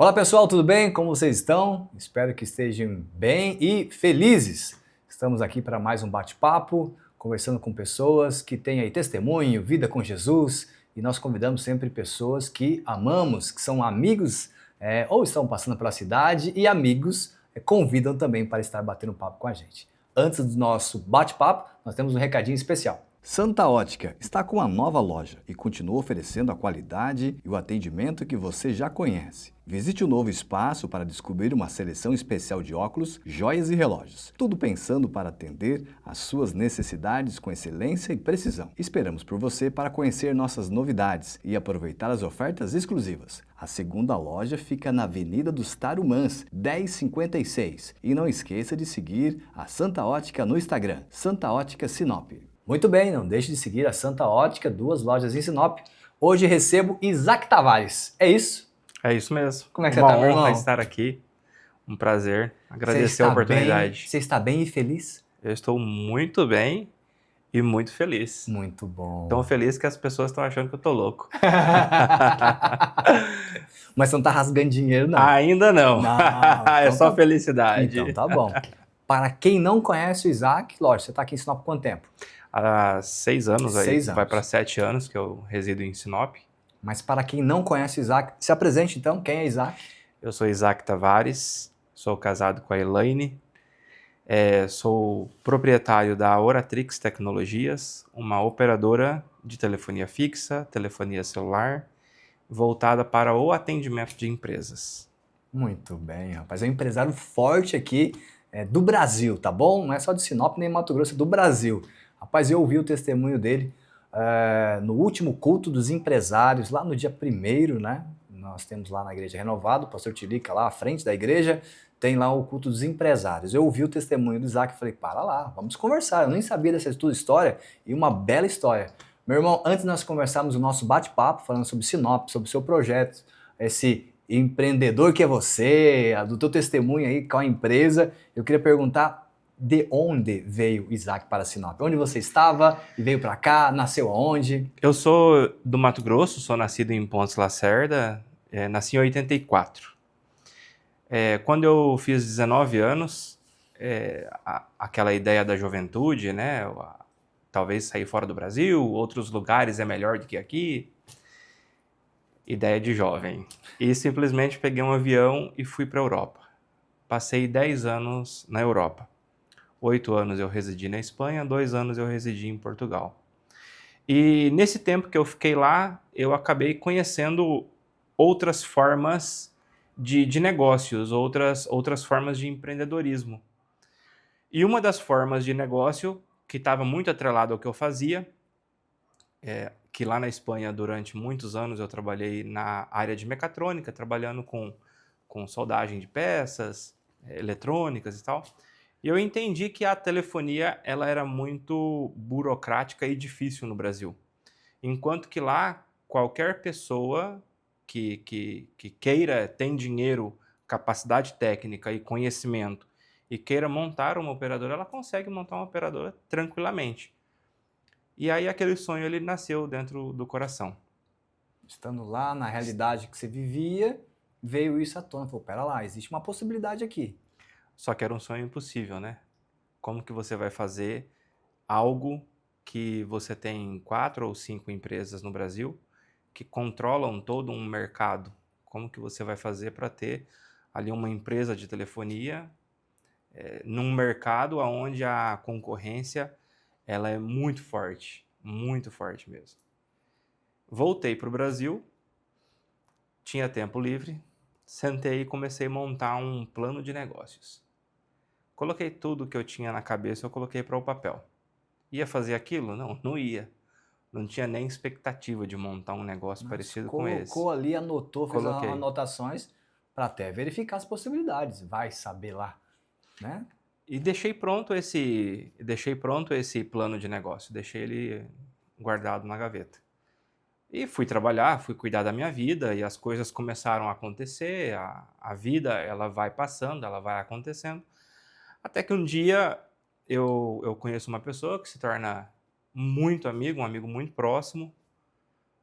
Olá pessoal, tudo bem? Como vocês estão? Espero que estejam bem e felizes. Estamos aqui para mais um bate-papo, conversando com pessoas que têm aí testemunho, vida com Jesus, e nós convidamos sempre pessoas que amamos, que são amigos ou estão passando pela cidade e amigos convidam também para estar batendo papo com a gente. Antes do nosso bate-papo, nós temos um recadinho especial. Santa Ótica está com uma nova loja e continua oferecendo a qualidade e o atendimento que você já conhece. Visite o novo espaço para descobrir uma seleção especial de óculos, joias e relógios. Tudo pensando para atender às suas necessidades com excelência e precisão. Esperamos por você para conhecer nossas novidades e aproveitar as ofertas exclusivas. A segunda loja fica na Avenida dos Tarumãs, 1056. E não esqueça de seguir a Santa Ótica no Instagram, Santa Ótica Sinop. Muito bem, não deixe de seguir a Santa Ótica, 2 lojas em Sinop. Hoje recebo Isaac Tavares, é isso? É isso mesmo. Como é que você tá, meu irmão? Uma honra estar aqui, um prazer, agradecer a oportunidade. Você está bem e feliz? Eu estou muito bem e muito feliz. Muito bom. Tão feliz que as pessoas estão achando que eu tô louco. Mas você não tá rasgando dinheiro, não? Ainda não. Não, É então só felicidade. Então tá bom. Para quem não conhece o Isaac, lógico, você tá aqui em Sinop há quanto tempo? Há 6 anos, 6 anos. Vai para 7 anos que eu resido em Sinop. Mas para quem não conhece o Isaac, se apresente então, quem é Isaac? Eu sou Isaac Tavares, sou casado com a Elaine, sou proprietário da Oratrix Tecnologias, uma operadora de telefonia fixa, telefonia celular, voltada para o atendimento de empresas. Muito bem, rapaz. É um empresário forte aqui do Brasil, tá bom? Não é só de Sinop nem Mato Grosso, é do Brasil. Rapaz, eu ouvi o testemunho dele no último culto dos empresários, lá no dia 1º, né? Nós temos lá na Igreja Renovado, o pastor Tilica lá à frente da igreja, tem lá o culto dos empresários. Eu ouvi o testemunho do Isaac e falei, para lá, vamos conversar. Eu nem sabia dessa tua história e uma bela história. Meu irmão, antes de nós conversarmos o nosso bate-papo, falando sobre Sinop, sobre o seu projeto, esse empreendedor que é você, do teu testemunho aí com a empresa, eu queria perguntar de onde veio Isaac para Sinop? Onde você estava e veio para cá? Nasceu aonde? Eu sou do Mato Grosso, sou nascido em Pontes Lacerda, nasci em 84. Quando eu fiz 19 anos, aquela ideia da juventude, né? Talvez sair fora do Brasil, outros lugares é melhor do que aqui. Ideia de jovem. E simplesmente peguei um avião e fui para a Europa. Passei 10 anos na Europa. 8 anos eu residi na Espanha, 2 anos eu residi em Portugal. E nesse tempo que eu fiquei lá, eu acabei conhecendo outras formas de negócios, outras formas de empreendedorismo. E uma das formas de negócio que estava muito atrelado ao que eu fazia, que lá na Espanha, durante muitos anos, eu trabalhei na área de mecatrônica, trabalhando com soldagem de peças, eletrônicas e tal. E eu entendi que a telefonia ela era muito burocrática e difícil no Brasil. Enquanto que lá, qualquer pessoa que queira, tem dinheiro, capacidade técnica e conhecimento e queira montar uma operadora, ela consegue montar uma operadora tranquilamente. E aí aquele sonho ele nasceu dentro do coração. Estando lá, na realidade que você vivia, veio isso à tona. Falou, pera lá, existe uma possibilidade aqui. Só que era um sonho impossível, né? Como que você vai fazer algo que você tem 4 ou 5 empresas no Brasil que controlam todo um mercado? Como que você vai fazer para ter ali uma empresa de telefonia num mercado onde a concorrência ela é muito forte mesmo. Voltei para o Brasil, tinha tempo livre, sentei e comecei a montar um plano de negócios. Coloquei tudo que eu tinha na cabeça, eu coloquei para o papel. Ia fazer aquilo? Não ia. Não tinha nem expectativa de montar um negócio parecido com esse. Colocou ali, anotou, fez anotações para até verificar as possibilidades. Vai saber lá, né? E deixei pronto esse plano de negócio, deixei ele guardado na gaveta. E fui trabalhar, fui cuidar da minha vida e as coisas começaram a acontecer, a vida ela vai passando, ela vai acontecendo. Até que um dia eu conheço uma pessoa que se torna muito amigo, um amigo muito próximo,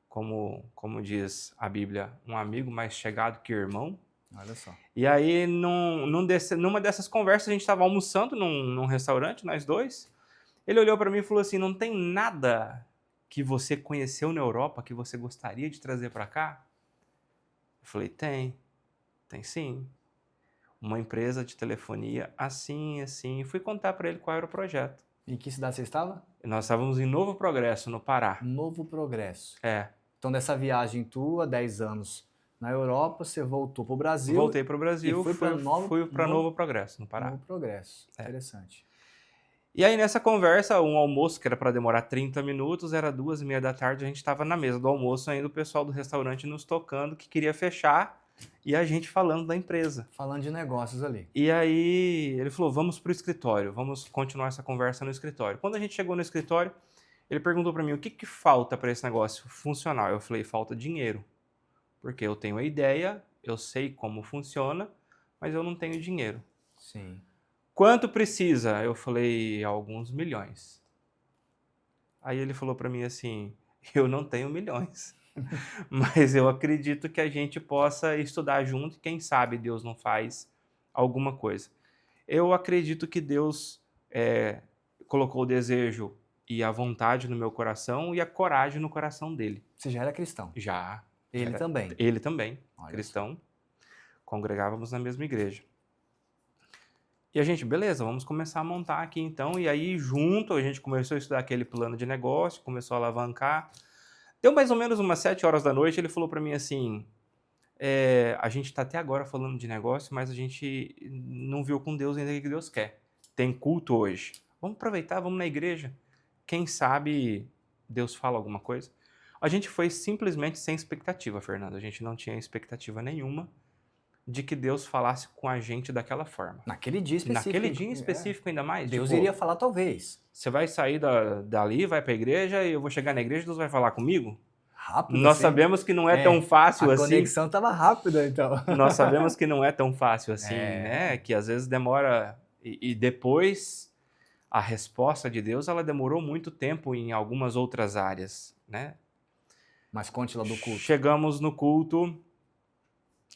como diz a Bíblia, um amigo mais chegado que irmão. Olha só. E aí, numa dessas conversas, a gente estava almoçando num restaurante, nós dois. Ele olhou para mim e falou assim: não tem nada que você conheceu na Europa que você gostaria de trazer para cá? Eu falei: tem sim. Uma empresa de telefonia assim, assim. E fui contar para ele qual era o projeto. Em que cidade você estava? Nós estávamos em Novo Progresso, no Pará. Novo Progresso. É. Então, dessa viagem tua, 10 anos na Europa, você voltou para o Brasil. Voltei para o Brasil, e fui para Novo Progresso, no Pará. Novo Progresso. Interessante. E aí, nessa conversa, um almoço que era para demorar 30 minutos, era 2h30 da tarde, a gente estava na mesa do almoço ainda, o pessoal do restaurante nos tocando, que queria fechar, e a gente falando da empresa. Falando de negócios ali. E aí, ele falou, vamos para o escritório, vamos continuar essa conversa no escritório. Quando a gente chegou no escritório, ele perguntou para mim, o que falta para esse negócio funcionar? Eu falei, falta dinheiro, porque eu tenho a ideia, eu sei como funciona, mas eu não tenho dinheiro. Sim. Quanto precisa? Eu falei, alguns milhões. Aí ele falou para mim assim, eu não tenho milhões, mas eu acredito que a gente possa estudar junto e quem sabe Deus não faz alguma coisa. Eu acredito que Deus colocou o desejo e a vontade no meu coração e a coragem no coração dele. Você já era cristão? Já. Ele também? Ele também, Olha cristão. Congregávamos na mesma igreja. E a gente, beleza, vamos começar a montar aqui então. E aí, junto, a gente começou a estudar aquele plano de negócio, começou a alavancar. Deu mais ou menos umas 7 horas da noite, ele falou para mim assim, a gente está até agora falando de negócio, mas a gente não viu com Deus ainda o que Deus quer. Tem culto hoje. Vamos aproveitar, vamos na igreja. Quem sabe Deus fala alguma coisa? A gente foi simplesmente sem expectativa, Fernando. A gente não tinha expectativa nenhuma de que Deus falasse com a gente daquela forma. Naquele dia específico. Naquele dia em específico ainda mais. Deus tipo, iria falar talvez. Você vai sair dali, vai para a igreja e eu vou chegar na igreja e Deus vai falar comigo? Rápido Nós assim. sabemos que não é tão fácil assim. A conexão estava rápida, então. Nós sabemos que não é tão fácil assim, né? Que às vezes demora... E depois, a resposta de Deus, ela demorou muito tempo em algumas outras áreas, né? Mas conte lá do culto. Chegamos no culto,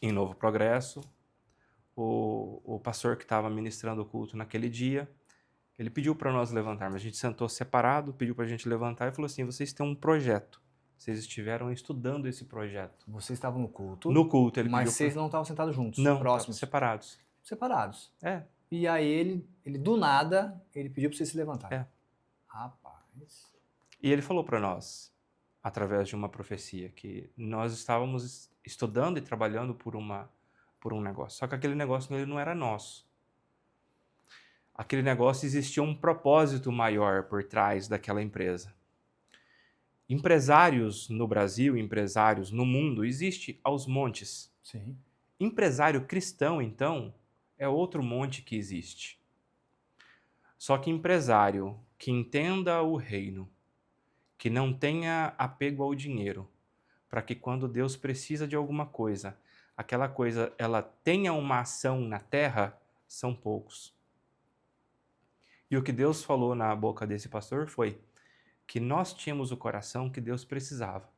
em Novo Progresso. O pastor que estava ministrando o culto naquele dia, ele pediu para nós levantarmos. A gente sentou separado, pediu para a gente levantar e falou assim, vocês têm um projeto. Vocês estiveram estudando esse projeto. Vocês estavam no culto? No culto, ele mas pediu. Vocês não estavam sentados juntos? Não, próximos? Separados. Separados. É. E aí ele do nada, ele pediu para vocês se levantarem. É. Rapaz. E ele falou para nós, através de uma profecia, que nós estávamos estudando e trabalhando por um negócio. Só que aquele negócio ele não era nosso. Aquele negócio existia um propósito maior por trás daquela empresa. Empresários no Brasil, empresários no mundo, existe aos montes. Sim. Empresário cristão, então, é outro monte que existe. Só que empresário que entenda o reino, que não tenha apego ao dinheiro, para que quando Deus precisa de alguma coisa, aquela coisa ela tenha uma ação na terra, são poucos. E o que Deus falou na boca desse pastor foi que nós tínhamos o coração que Deus precisava.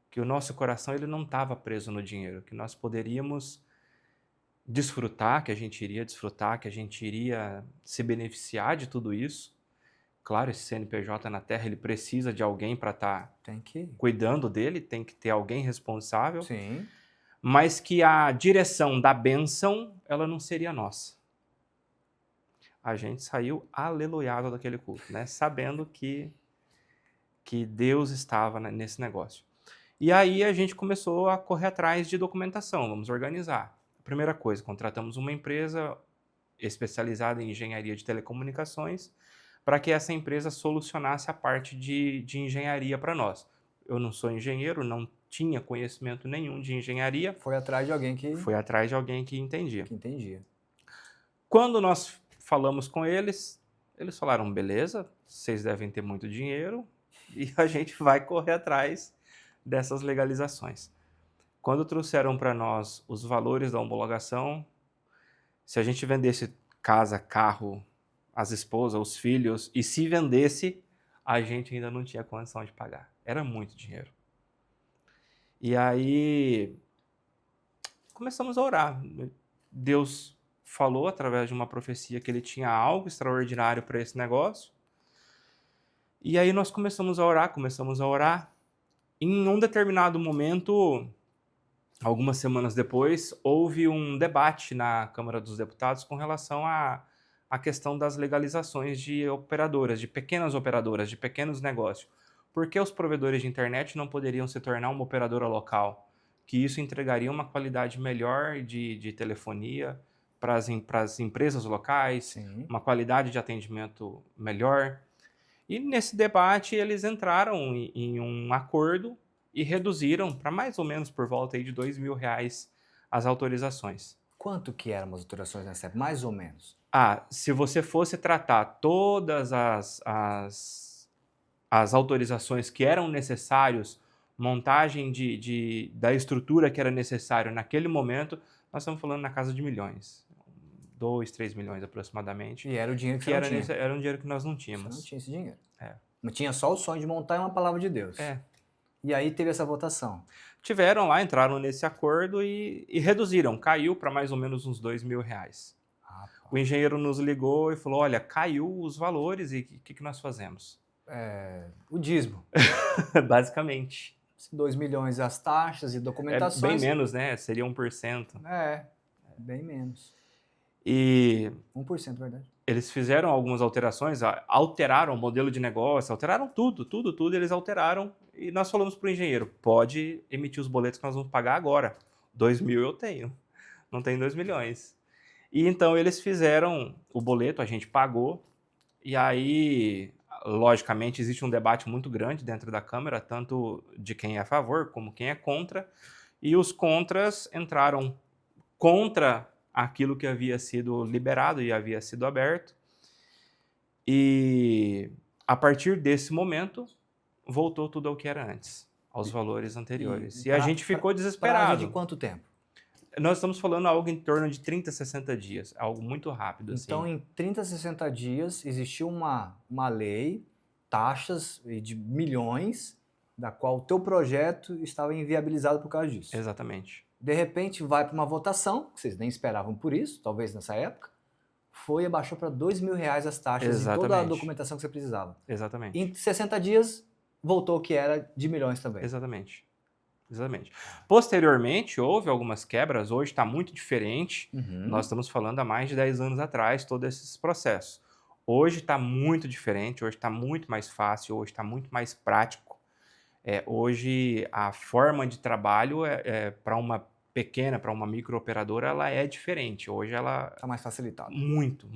Que o nosso coração ele não estava preso no dinheiro, que nós poderíamos desfrutar, que a gente iria desfrutar, que a gente iria se beneficiar de tudo isso. Claro, esse CNPJ na terra, ele precisa de alguém para estar cuidando dele, tem que ter alguém responsável. Sim. Mas que a direção da bênção, ela não seria nossa. A gente saiu aleluiado daquele culto, né? Sabendo que Deus estava nesse negócio. E aí a gente começou a correr atrás de documentação, vamos organizar. Primeira coisa, contratamos uma empresa especializada em engenharia de telecomunicações para que essa empresa solucionasse a parte de engenharia para nós. Eu não sou engenheiro, não tinha conhecimento nenhum de engenharia. Foi atrás de alguém que... Foi atrás de alguém que entendia. Que entendia. Quando nós falamos com eles, eles falaram, beleza, vocês devem ter muito dinheiro e a gente vai correr atrás dessas legalizações. Quando trouxeram para nós os valores da homologação, se a gente vendesse casa, carro, as esposas, os filhos, e se vendesse, a gente ainda não tinha condição de pagar. Era muito dinheiro. E aí, começamos a orar. Deus falou através de uma profecia que ele tinha algo extraordinário para esse negócio. E aí nós começamos a orar. Em um determinado momento, algumas semanas depois, houve um debate na Câmara dos Deputados com relação à questão das legalizações de operadoras, de pequenos negócios. Por que os provedores de internet não poderiam se tornar uma operadora local? Que isso entregaria uma qualidade melhor de telefonia para as empresas locais, Sim. uma qualidade de atendimento melhor. E nesse debate eles entraram em um acordo e reduziram para mais ou menos por volta aí de R$2.000 as autorizações. Quanto que eram as autorizações nessa época? Mais ou menos. Se você fosse tratar todas as autorizações que eram necessários, montagem da estrutura que era necessário naquele momento, nós estamos falando na casa de milhões. 2, 3 milhões aproximadamente. E era o dinheiro que você não tinha. Era um dinheiro que nós não tínhamos. Você não tinha esse dinheiro. Não tinha só o sonho de montar uma palavra de Deus. E aí teve essa votação. Tiveram lá, entraram nesse acordo e reduziram. Caiu para mais ou menos uns R$2.000. O engenheiro nos ligou e falou, olha, caiu os valores e o que nós fazemos? O dízimo. Basicamente. 2 milhões as taxas e documentações. Bem menos, né? Seria 1%. Bem menos. E 1%, verdade. Eles fizeram algumas alterações, alteraram o modelo de negócio, alteraram tudo, eles alteraram. E nós falamos para o engenheiro, pode emitir os boletos que nós vamos pagar agora. 2 mil eu tenho, não tenho 2 milhões. E então eles fizeram o boleto, a gente pagou, e aí, logicamente, existe um debate muito grande dentro da Câmara, tanto de quem é a favor como quem é contra, e os contras entraram contra aquilo que havia sido liberado e havia sido aberto. E a partir desse momento, voltou tudo ao que era antes, aos valores anteriores. E a gente ficou desesperado. Prazo de quanto tempo? Nós estamos falando algo em torno de 30, 60 dias, algo muito rápido. Então, assim. em 30, 60 dias, existiu uma lei, taxas de milhões, da qual o teu projeto estava inviabilizado por causa disso. Exatamente. De repente, vai para uma votação, que vocês nem esperavam por isso, talvez nessa época, foi e abaixou para R$2.000 as taxas e toda a documentação que você precisava. Exatamente. Em 60 dias, voltou o que era de milhões também. Exatamente. Posteriormente, houve algumas quebras, hoje está muito diferente. Nós estamos falando há mais de 10 anos atrás, todos esses processos. Hoje está muito diferente, hoje está muito mais fácil, hoje está muito mais prático. Hoje a forma de trabalho para uma pequena, para uma microoperadora, ela é diferente. Hoje ela está mais facilitada. Muito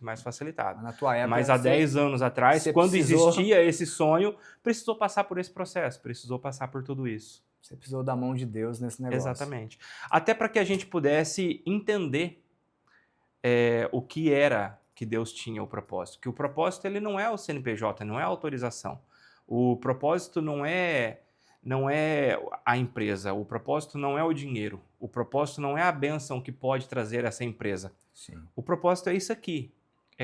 mais facilitada. Na tua época, mas há 10 anos atrás, quando existia esse sonho, precisou passar por esse processo, precisou passar por tudo isso. Você precisou da mão de Deus nesse negócio. Exatamente. Até para que a gente pudesse entender o que era que Deus tinha o propósito. Que o propósito ele não é o CNPJ, não é a autorização. O propósito não é a empresa, o propósito não é o dinheiro, o propósito não é a bênção que pode trazer essa empresa. Sim. O propósito é isso aqui.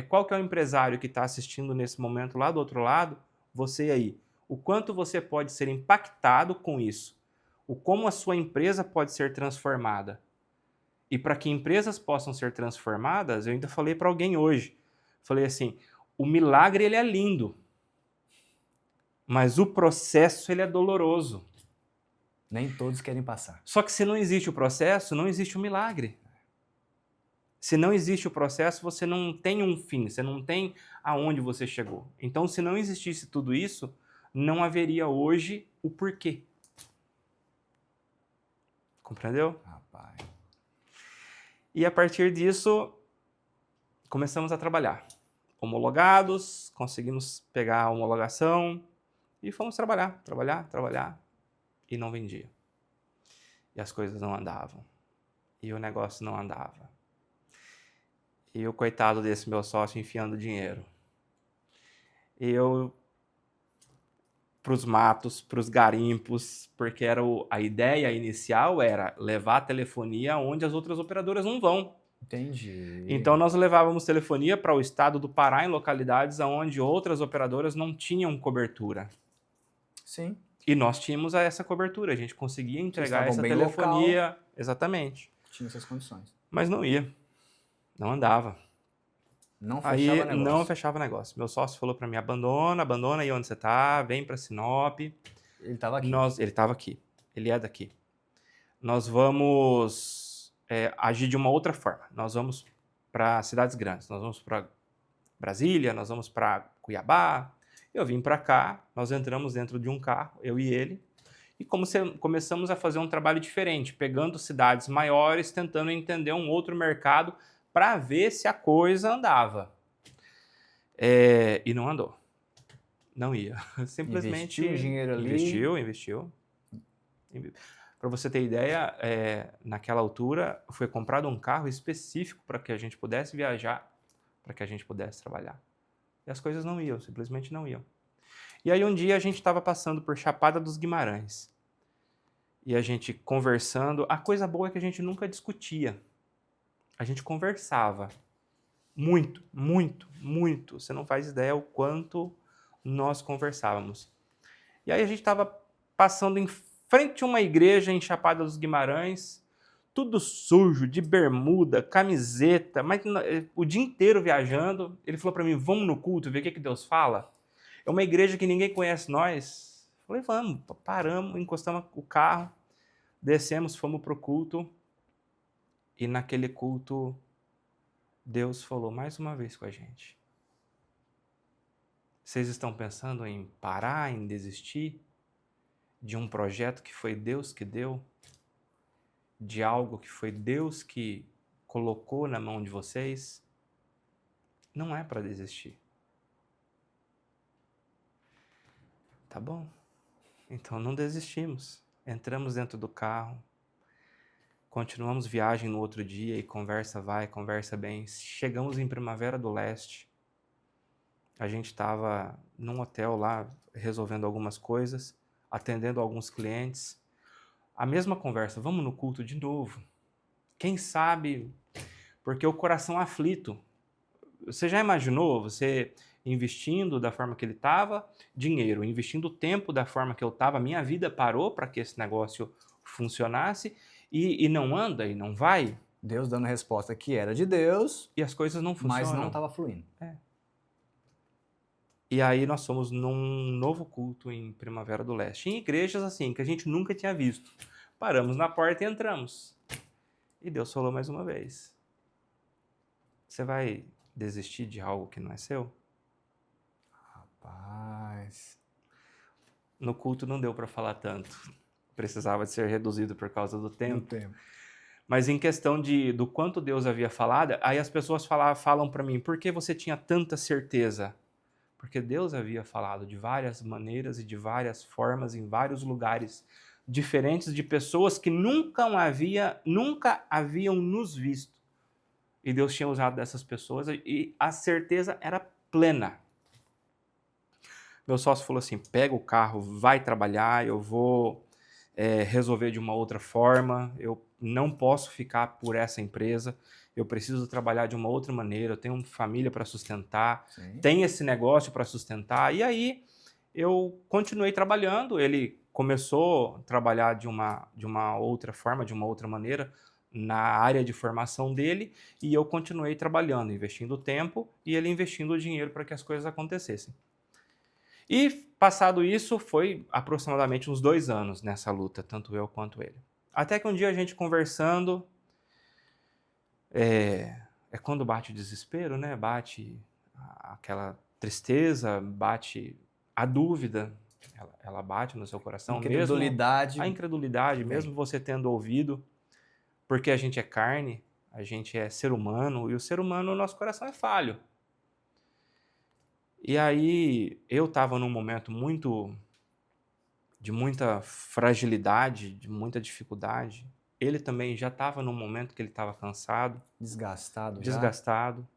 Qual que é o empresário que está assistindo nesse momento lá do outro lado? Você aí. O quanto você pode ser impactado com isso. O como a sua empresa pode ser transformada. E para que empresas possam ser transformadas, eu ainda falei para alguém hoje. Falei assim, o milagre ele é lindo. Mas o processo ele é doloroso. Nem todos querem passar. Só que se não existe o processo, não existe o milagre. Se não existe o processo, você não tem um fim, você não tem aonde você chegou. Então, se não existisse tudo isso, não haveria hoje o porquê. Compreendeu? Rapaz. E a partir disso, começamos a trabalhar. Homologados, conseguimos pegar a homologação, e fomos trabalhar, e não vendia. E as coisas não andavam. E o negócio não andava. E o coitado desse meu sócio enfiando dinheiro. E eu para os matos, para os garimpos, porque a ideia inicial era levar a telefonia onde as outras operadoras não vão. Entendi. Então nós levávamos telefonia para o estado do Pará, em localidades onde outras operadoras não tinham cobertura. Sim. E nós tínhamos essa cobertura, a gente conseguia entregar estavam essa bem telefonia, exatamente. Tinha essas condições. Mas não ia, não andava. Não fechava Aí não negócio. fechava negócio. Meu sócio falou para mim, abandona aí onde você tá, vem para Sinop. Ele estava aqui. Ele estava aqui, ele é daqui. Nós vamos agir de uma outra forma. Nós vamos para cidades grandes, nós vamos para Brasília, nós vamos para Cuiabá. Eu vim para cá, nós entramos dentro de um carro, eu e ele, e começamos a fazer um trabalho diferente, pegando cidades maiores, tentando entender um outro mercado para ver se a coisa andava. E não andou. Não ia. Simplesmente Investiu dinheiro ali. Investiu. Para você ter ideia, naquela altura foi comprado um carro específico para que a gente pudesse viajar, para que a gente pudesse trabalhar. E as coisas não iam, simplesmente não iam. E aí um dia a gente estava passando por Chapada dos Guimarães. E a gente conversando, a coisa boa é que a gente nunca discutia. A gente conversava. Muito, muito, muito. Você não faz ideia o quanto nós conversávamos. E aí a gente estava passando em frente a uma igreja em Chapada dos Guimarães, tudo sujo, de bermuda, camiseta, mas o dia inteiro viajando. Ele falou para mim, vamos no culto, ver o que Deus fala? É uma igreja que ninguém conhece nós. Falei, vamos. Paramos, encostamos o carro, descemos, fomos pro culto. E naquele culto, Deus falou mais uma vez com a gente. Vocês estão pensando em parar, em desistir de um projeto que foi Deus que deu? De algo que foi Deus que colocou na mão de vocês? Não é para desistir. Tá bom. Então não desistimos. Entramos dentro do carro, continuamos viagem no outro dia e conversa vai, conversa bem. Chegamos em Primavera do Leste. A gente estava num hotel lá, resolvendo algumas coisas, atendendo alguns clientes. A mesma conversa, vamos no culto de novo. Quem sabe, porque o coração aflito. Você já imaginou você investindo da forma que ele estava, dinheiro, investindo tempo da forma que eu estava, minha vida parou para que esse negócio funcionasse e não anda e não vai? Deus dando resposta que era de Deus, e as coisas não funcionam. mas não estava fluindo. E aí nós fomos num novo culto em Primavera do Leste, em igrejas assim, que a gente nunca tinha visto. Paramos na porta e entramos. E Deus falou mais uma vez. Você vai desistir de algo que não é seu? Rapaz. No culto não deu para falar tanto. Precisava de ser reduzido por causa do tempo. Mas em questão do quanto Deus havia falado, aí as pessoas falam para mim, por que você tinha tanta certeza? Porque Deus havia falado de várias maneiras e de várias formas, em vários lugares diferentes, de pessoas que nunca haviam nos visto. E Deus tinha usado dessas pessoas e a certeza era plena. Meu sócio falou assim, pega o carro, vai trabalhar, eu vou resolver de uma outra forma, eu não posso ficar por essa empresa, eu preciso trabalhar de uma outra maneira, eu tenho família para sustentar, tem esse negócio para sustentar. E aí eu continuei trabalhando, ele começou a trabalhar de uma outra forma, de uma outra maneira, na área de formação dele, e eu continuei trabalhando, investindo tempo e ele investindo o dinheiro para que as coisas acontecessem. E passado isso, foi aproximadamente uns 2 anos nessa luta, tanto eu quanto ele. Até que um dia a gente conversando, quando bate o desespero, né? Bate aquela tristeza, bate a dúvida, ela bate no seu coração. Incredulidade. Mesmo, a incredulidade, mesmo você tendo ouvido, porque a gente é carne, a gente é ser humano, e o ser humano, o nosso coração é falho. E aí eu estava num momento de muita fragilidade, de muita dificuldade. Ele também já estava num momento que ele estava cansado. Desgastado.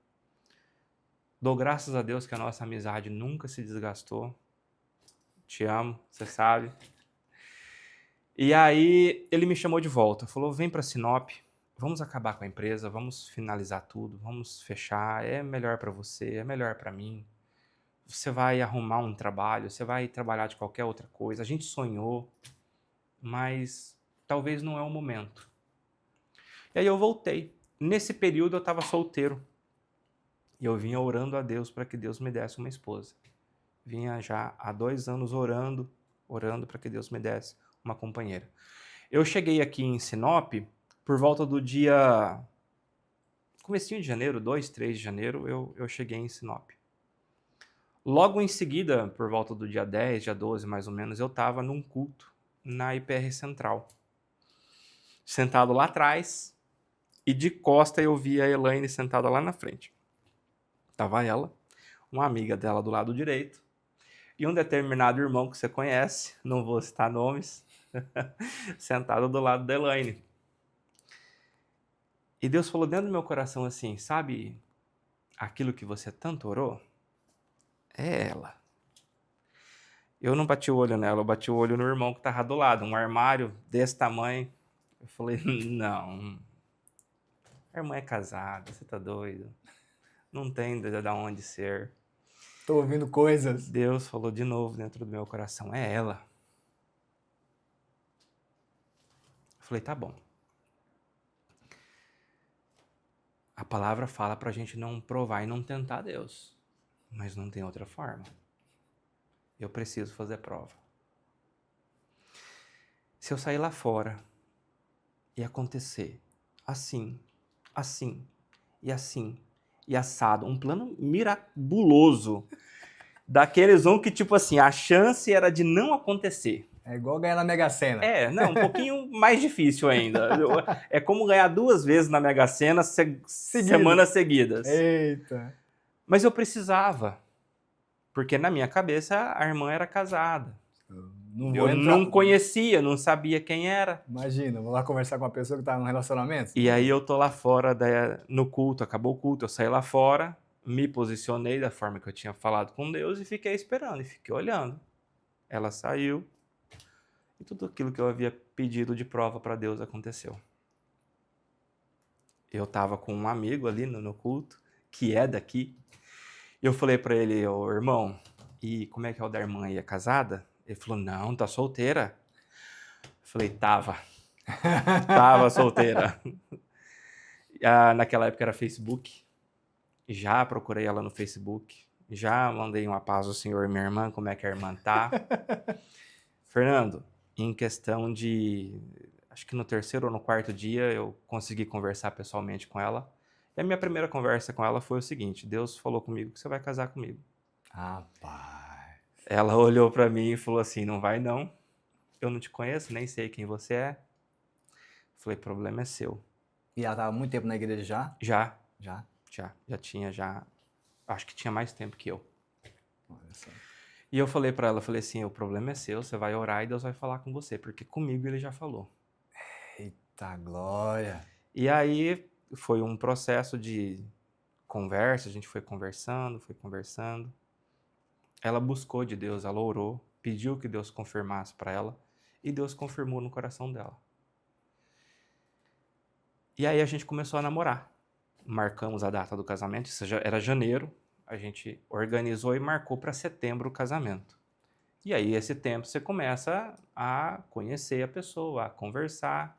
Dou graças a Deus que a nossa amizade nunca se desgastou. Te amo, você sabe. E aí ele me chamou de volta, falou, vem para Sinop, vamos acabar com a empresa, vamos finalizar tudo, vamos fechar, é melhor para você, é melhor para mim. você vai arrumar um trabalho, você vai trabalhar de qualquer outra coisa. A gente sonhou, mas talvez não é o momento. E aí eu voltei. Nesse período eu estava solteiro. E eu vinha orando a Deus para que Deus me desse uma esposa. Vinha já há 2 anos orando para que Deus me desse uma companheira. Eu cheguei aqui em Sinop por volta do dia... comecinho de janeiro, 2, 3 de janeiro, eu cheguei em Sinop. Logo em seguida, por volta do dia 10, dia 12 mais ou menos, eu estava num culto na IPR Central. Sentado lá atrás, e de costa eu vi a Elaine sentada lá na frente. Tava ela, uma amiga dela do lado direito, e um determinado irmão que você conhece, não vou citar nomes, sentado do lado da Elaine. E Deus falou dentro do meu coração assim, sabe aquilo que você tanto orou? É ela. Eu não bati o olho nela, eu bati o olho no irmão que estava do lado, um armário desse tamanho. Eu falei, não, a irmã é casada, você tá doido? Não tem de onde ser. Tô ouvindo coisas. Deus falou de novo dentro do meu coração, é ela. Eu falei, tá bom. A palavra fala pra gente não provar e não tentar Deus, mas não tem outra forma. Eu preciso fazer prova. Se eu sair lá fora e acontecer assim, assim e assim e assado, um plano miraculoso, daqueles que tipo assim, a chance era de não acontecer. É igual ganhar na Mega Sena. Não, um pouquinho mais difícil ainda. É como ganhar 2 vezes na Mega Sena semanas seguidas. Eita. Mas eu precisava, porque na minha cabeça a irmã era casada. Eu não conhecia, não sabia quem era. Imagina, vou lá conversar com uma pessoa que tá num relacionamento. E aí eu tô lá fora, no culto, acabou o culto, eu saí lá fora, me posicionei da forma que eu tinha falado com Deus e fiquei esperando, e fiquei olhando. Ela saiu e tudo aquilo que eu havia pedido de prova para Deus aconteceu. Eu tava com um amigo ali no culto, que é daqui, e eu falei para ele, ô irmão, e como é que é o da irmã aí, é casada? Ele falou, não, tá solteira. Eu falei, tava solteira. Naquela época era Facebook, já procurei ela no Facebook, já mandei uma paz ao senhor e minha irmã, como é que a irmã tá. Fernando, em questão de, acho que no 3º ou no 4º dia, eu consegui conversar pessoalmente com ela. E a minha primeira conversa com ela foi o seguinte, Deus falou comigo que você vai casar comigo. Rapaz. Ela olhou pra mim e falou assim, não vai não, eu não te conheço, nem sei quem você é. Falei, problema é seu. E ela tava há muito tempo na igreja já? Já tinha, acho que tinha mais tempo que eu. Olha só. E eu falei pra ela, falei assim, o problema é seu, você vai orar e Deus vai falar com você, porque comigo ele já falou. Eita glória. E aí foi um processo de conversa, a gente foi conversando. Ela buscou de Deus, ela orou, pediu que Deus confirmasse para ela e Deus confirmou no coração dela. E aí a gente começou a namorar. Marcamos a data do casamento, isso já era janeiro, a gente organizou e marcou para setembro o casamento. E aí esse tempo você começa a conhecer a pessoa, a conversar.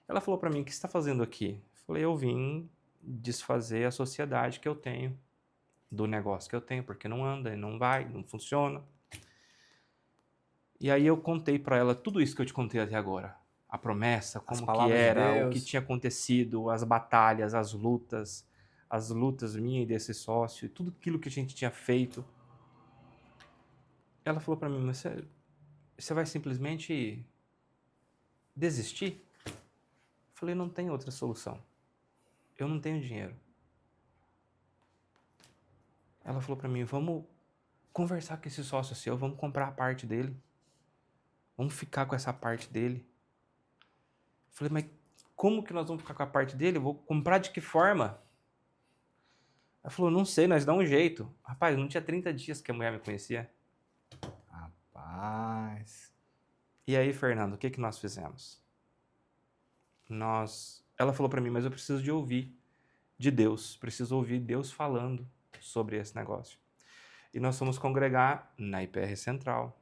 Ela falou para mim, o que você está fazendo aqui? Eu falei, eu vim desfazer a sociedade que eu tenho, do negócio que eu tenho, porque não anda, não vai, não funciona. E aí eu contei para ela tudo isso que eu te contei até agora. A promessa, como que era, o que tinha acontecido, as batalhas, as lutas minha e desse sócio, tudo aquilo que a gente tinha feito. Ela falou para mim, mas você vai simplesmente desistir? Eu falei, não tem outra solução. Eu não tenho dinheiro. Ela falou para mim, vamos conversar com esse sócio seu, vamos comprar a parte dele. Vamos ficar com essa parte dele. Eu falei, mas como que nós vamos ficar com a parte dele? Eu vou comprar de que forma? Ela falou, não sei, nós dá um jeito. Rapaz, não tinha 30 dias que a mulher me conhecia. Rapaz. E aí, Fernando, o que nós fizemos? Ela falou para mim, mas eu preciso de ouvir de Deus. Preciso ouvir Deus falando sobre esse negócio. E nós fomos congregar na IPR Central.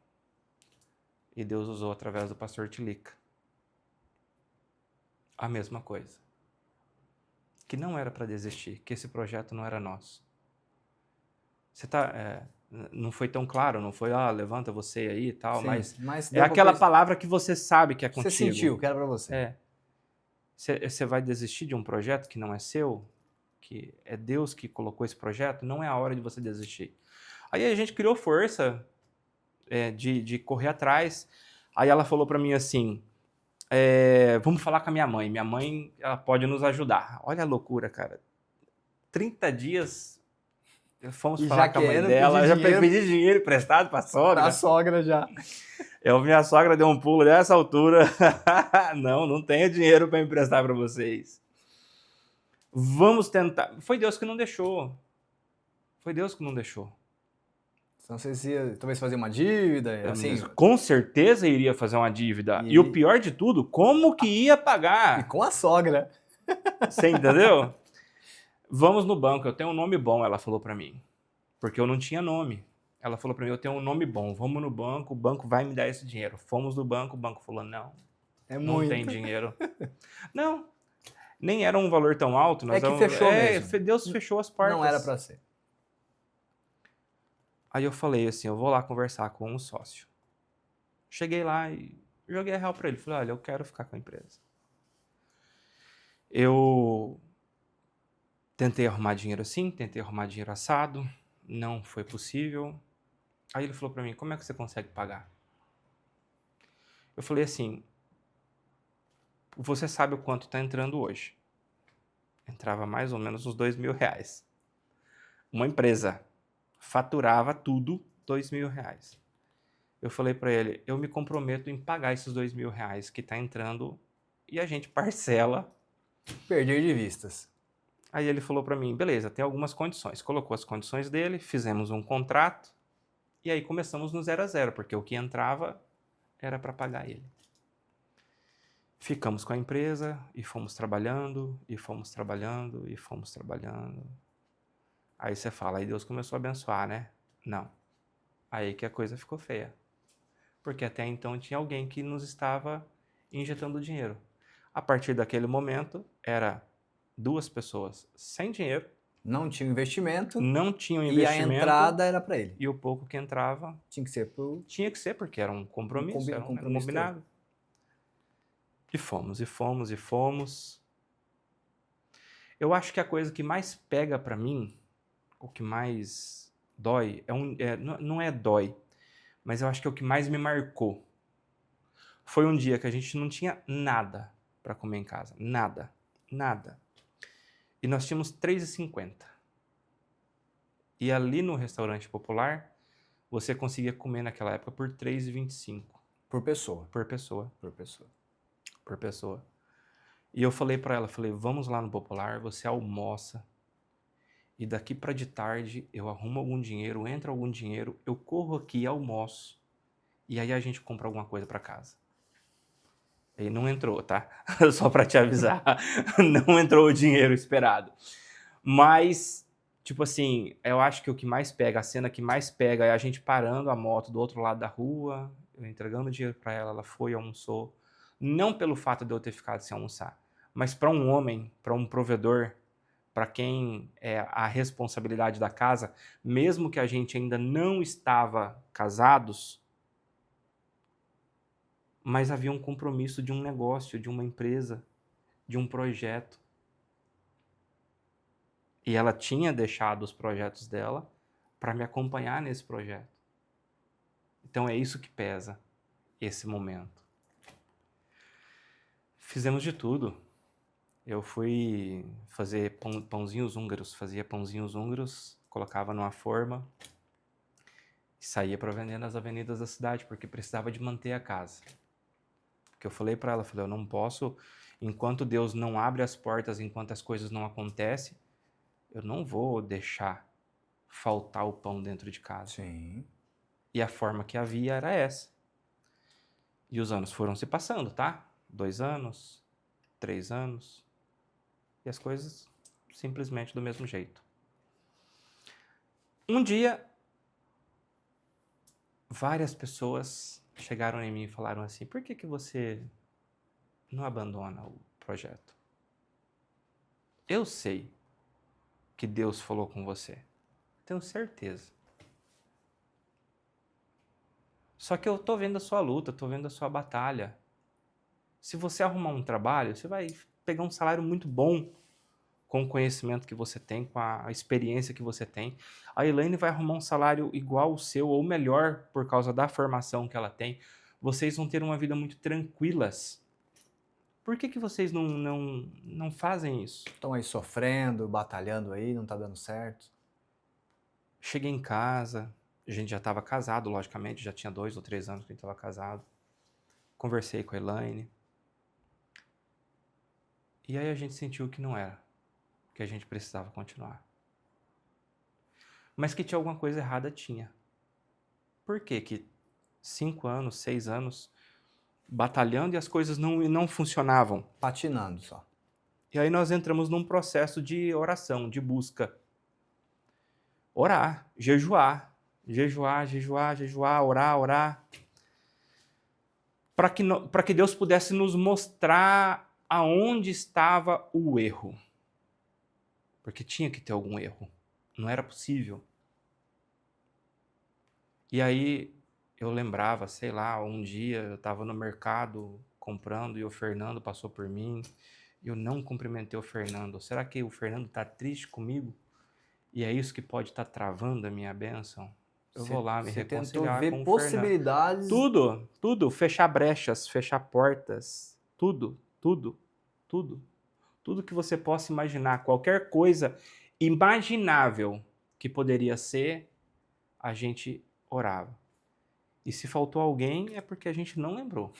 E Deus usou através do pastor Tilica. A mesma coisa. Que não era para desistir, que esse projeto não era nosso. Você não foi tão claro, não foi, levanta você aí e tal, Sim, mas é deu pra aquela palavra que você sabe que é Você contigo. sentiu que era para você. É. Você vai desistir de um projeto que não é seu, que é Deus que colocou esse projeto, não é a hora de você desistir. Aí a gente criou força de correr atrás. Aí ela falou para mim assim, vamos falar com a minha mãe. Minha mãe, ela pode nos ajudar. Olha a loucura, cara. 30 dias, fomos E falar já com a mãe querendo dela. pedir Já dinheiro pedi dinheiro emprestado para a sogra. da sogra já. Minha sogra deu um pulo nessa altura. Não tenho dinheiro para emprestar para vocês. Vamos tentar. Foi Deus que não deixou. Foi Deus que não deixou. Então vocês iam talvez fazer uma dívida, assim. Com certeza iria fazer uma dívida. E o pior de tudo, como que ia pagar? E com a sogra. Você entendeu? Vamos no banco, eu tenho um nome bom, ela falou para mim. Porque eu não tinha nome. Ela falou para mim, eu tenho um nome bom, vamos no banco, o banco vai me dar esse dinheiro. Fomos no banco, o banco falou, não tem dinheiro. Não, nem era um valor tão alto. Fechou mesmo. Deus fechou as portas. Não era para ser. Aí eu falei assim, eu vou lá conversar com um sócio. Cheguei lá e joguei a real para ele. Falei, olha, eu quero ficar com a empresa. Eu tentei arrumar dinheiro assim, tentei arrumar dinheiro assado, não foi possível. Aí ele falou para mim, como é que você consegue pagar? Eu falei assim, você sabe o quanto está entrando hoje. Entrava mais ou menos uns R$2.000. Uma empresa faturava tudo R$2.000. Eu falei para ele, eu me comprometo em pagar esses R$2.000 que está entrando e a gente parcela. Perder de vistas. Aí ele falou para mim, beleza, tem algumas condições. Colocou as condições dele, fizemos um contrato e aí começamos no 0 a 0, porque o que entrava era para pagar ele. Ficamos com a empresa e fomos trabalhando, e fomos trabalhando, e fomos trabalhando. Aí você fala, aí Deus começou a abençoar, né? Não. Aí que a coisa ficou feia. Porque até então tinha alguém que nos estava injetando dinheiro. A partir daquele momento, era 2 pessoas sem dinheiro. Não tinha investimento. Não tinham investimento. E a entrada era para ele. E o pouco que entrava... Tinha que ser Tinha que ser, porque era um compromisso, era um combinado. E fomos, e fomos, e fomos. Eu acho que a coisa que mais pega para mim, o que mais dói, não é dói, mas eu acho que é o que mais me marcou. Foi um dia que a gente não tinha nada para comer em casa. Nada. Nada. E nós tínhamos R$3,50. E ali no restaurante popular, você conseguia comer naquela época por R$3,25. Por pessoa. Por pessoa. Por pessoa. Por pessoa. E eu falei para ela, vamos lá no Popular, você almoça, e daqui para de tarde eu arrumo algum dinheiro, entra algum dinheiro, eu corro aqui e almoço, e aí a gente compra alguma coisa para casa. E não entrou, tá? Só para te avisar, não entrou o dinheiro esperado. Mas, tipo assim, eu acho que o que mais pega, a cena que mais pega é a gente parando a moto do outro lado da rua, eu entregando dinheiro para ela, ela foi e almoçou. Não pelo fato de eu ter ficado sem almoçar, mas para um homem, para um provedor, para quem é a responsabilidade da casa, mesmo que a gente ainda não estava casados, mas havia um compromisso de um negócio, de uma empresa, de um projeto. E ela tinha deixado os projetos dela para me acompanhar nesse projeto. Então é isso que pesa, esse momento. Fizemos de tudo. Eu fui fazer pãozinhos húngaros, fazia pãozinhos húngaros, colocava numa forma e saía para vender nas avenidas da cidade, porque precisava de manter a casa. Porque eu falei para ela, eu não posso, enquanto Deus não abre as portas, enquanto as coisas não acontecem, eu não vou deixar faltar o pão dentro de casa. Sim. E a forma que havia era essa. E os anos foram se passando, tá? 2 anos, 3 anos, e as coisas simplesmente do mesmo jeito. Um dia, várias pessoas chegaram em mim e falaram assim, por que você não abandona o projeto? Eu sei que Deus falou com você. Tenho certeza. Só que eu tô vendo a sua luta, tô vendo a sua batalha. Se você arrumar um trabalho, você vai pegar um salário muito bom com o conhecimento que você tem, com a experiência que você tem. A Elaine vai arrumar um salário igual ao seu ou melhor por causa da formação que ela tem. Vocês vão ter uma vida muito tranquilas. Por que vocês não fazem isso? Estão aí sofrendo, batalhando aí, não tá dando certo. Cheguei em casa, a gente já estava casado, logicamente, já tinha 2 ou 3 anos que a gente estava casado. Conversei com a Elaine. E aí a gente sentiu que não era, que a gente precisava continuar. Mas que tinha alguma coisa errada, tinha. Por quê? Que 5 anos, 6 anos, batalhando e as coisas não funcionavam. Patinando só. E aí nós entramos num processo de oração, de busca. Orar, jejuar, orar. Para que Deus pudesse nos mostrar aonde estava o erro. Porque tinha que ter algum erro. Não era possível. E aí eu lembrava, sei lá, um dia eu estava no mercado comprando e o Fernando passou por mim. Eu não cumprimentei o Fernando. Será que o Fernando está triste comigo? E é isso que pode estar travando a minha bênção? Eu vou lá me reconciliar com o Fernando. Possibilidades. Tudo. Fechar brechas, fechar portas. Tudo. Tudo que você possa imaginar. Qualquer coisa imaginável que poderia ser, a gente orava. E se faltou alguém, é porque a gente não lembrou.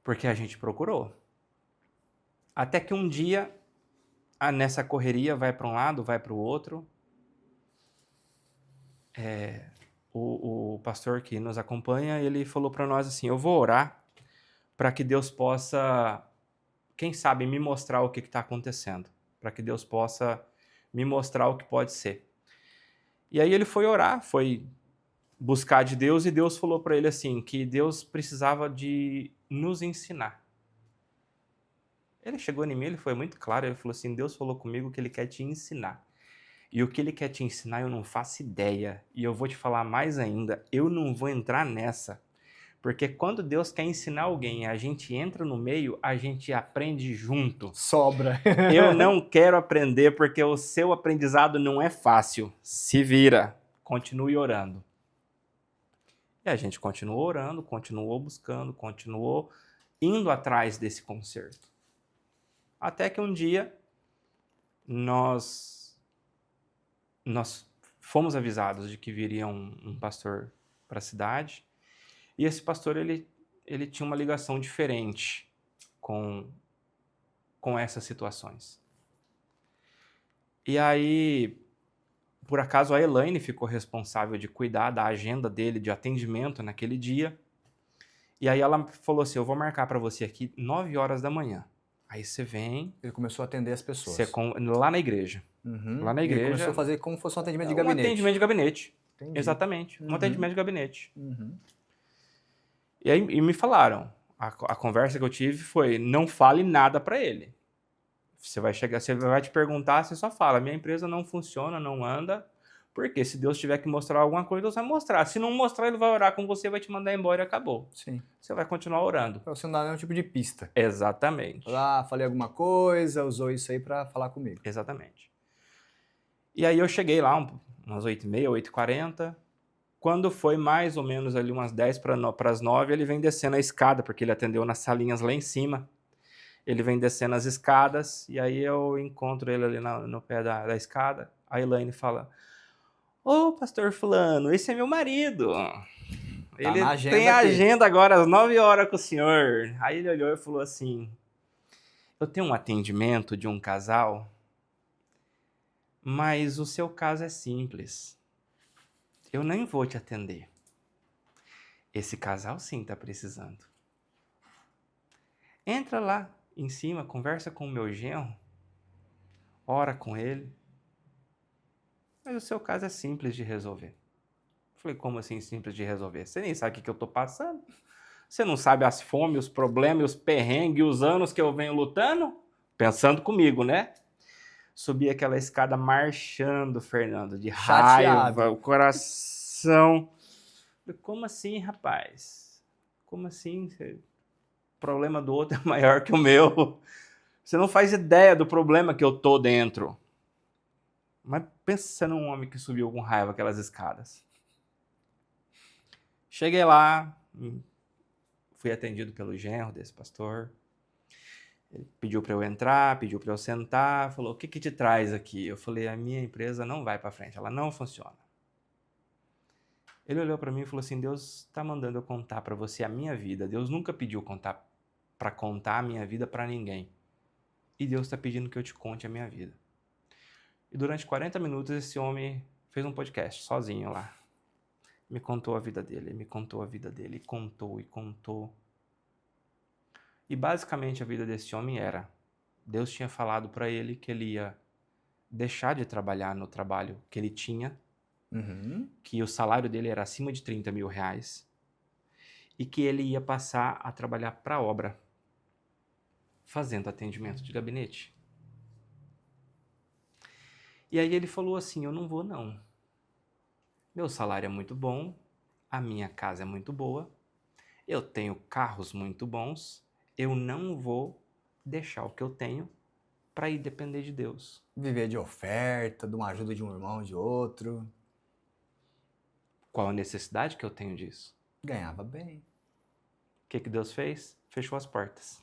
Porque a gente procurou. Até que um dia, nessa correria, vai para um lado, vai para o outro. O pastor que nos acompanha, ele falou para nós assim, eu vou orar para que Deus possa, quem sabe, me mostrar o que está acontecendo. Para que Deus possa me mostrar o que pode ser. E aí ele foi orar, foi buscar de Deus, e Deus falou para ele assim, que Deus precisava de nos ensinar. Ele chegou em mim, ele foi muito claro, ele falou assim, Deus falou comigo que ele quer te ensinar. E o que ele quer te ensinar eu não faço ideia. E eu vou te falar mais ainda, eu não vou entrar nessa. Porque quando Deus quer ensinar alguém e a gente entra no meio, a gente aprende junto. Sobra. Eu não quero aprender porque o seu aprendizado não é fácil. Se vira, continue orando. E a gente continuou orando, continuou buscando, continuou indo atrás desse conserto. Até que um dia nós fomos avisados de que viria um pastor para a cidade. E esse pastor, ele tinha uma ligação diferente com essas situações. E aí, por acaso, a Elaine ficou responsável de cuidar da agenda dele, de atendimento naquele dia. E aí ela falou assim, eu vou marcar para você aqui 9 horas da manhã. Aí você vem... Ele começou a atender as pessoas. Lá na igreja. Uhum. Lá na igreja. E ele começou a fazer como se fosse um atendimento de gabinete. Um atendimento de gabinete. Entendi. Exatamente. Um atendimento de gabinete. Uhum. E aí me falaram, a conversa que eu tive foi, não fale nada para ele. Você vai te perguntar, você só fala, minha empresa não funciona, não anda, porque se Deus tiver que mostrar alguma coisa, Deus vai mostrar. Se não mostrar, ele vai orar com você, vai te mandar embora e acabou. Sim. Você vai continuar orando. Pra você não dar nenhum tipo de pista. Exatamente. Falei alguma coisa, usou isso aí para falar comigo. Exatamente. E aí eu cheguei lá, umas 8h30, 8h40. Quando foi mais ou menos ali umas 10 para as 9, ele vem descendo a escada, porque ele atendeu nas salinhas lá em cima. Ele vem descendo as escadas, e aí eu encontro ele ali no pé da escada. A Elaine fala, ô, pastor fulano, esse é meu marido. Ele tem a agenda agora às 9 horas com o senhor. Aí ele olhou e falou assim, eu tenho um atendimento de um casal, mas o seu caso é simples. Eu nem vou te atender. Esse casal sim está precisando. Entra lá em cima, conversa com o meu genro, ora com ele. Mas o seu caso é simples de resolver. Falei, como assim simples de resolver? Você nem sabe o que eu tô passando? Você não sabe as fomes, os problemas, os perrengues, os anos que eu venho lutando? Pensando comigo, né? Subi aquela escada marchando, Fernando, de Chateado. raiva, o coração. Falei, como assim, rapaz? Como assim? O problema do outro é maior que o meu. Você não faz ideia do problema que eu tô dentro. Mas pensa num homem que subiu com raiva aquelas escadas. Cheguei lá, fui atendido pelo genro desse pastor. Ele pediu para eu entrar, pediu para eu sentar, falou: "O que que te traz aqui?" Eu falei: "A minha empresa não vai para frente, ela não funciona." Ele olhou para mim e falou assim: "Deus está mandando eu contar para você a minha vida. Deus nunca pediu para contar a minha vida para ninguém. E Deus está pedindo que eu te conte a minha vida." E durante 40 minutos esse homem fez um podcast sozinho lá. Me contou a vida dele, me contou a vida dele, contou e contou. E basicamente a vida desse homem era: Deus tinha falado para ele que ele ia deixar de trabalhar no trabalho que ele tinha, Uhum. que o salário dele era acima de 30 mil reais, e que ele ia passar a trabalhar para a obra, fazendo atendimento de gabinete. E aí ele falou assim: "Eu não vou não. Meu salário é muito bom, a minha casa é muito boa, eu tenho carros muito bons, eu não vou deixar o que eu tenho para ir depender de Deus." Viver de oferta, de uma ajuda de um irmão, de outro. Qual a necessidade que eu tenho disso? Ganhava bem. O que que Deus fez? Fechou as portas.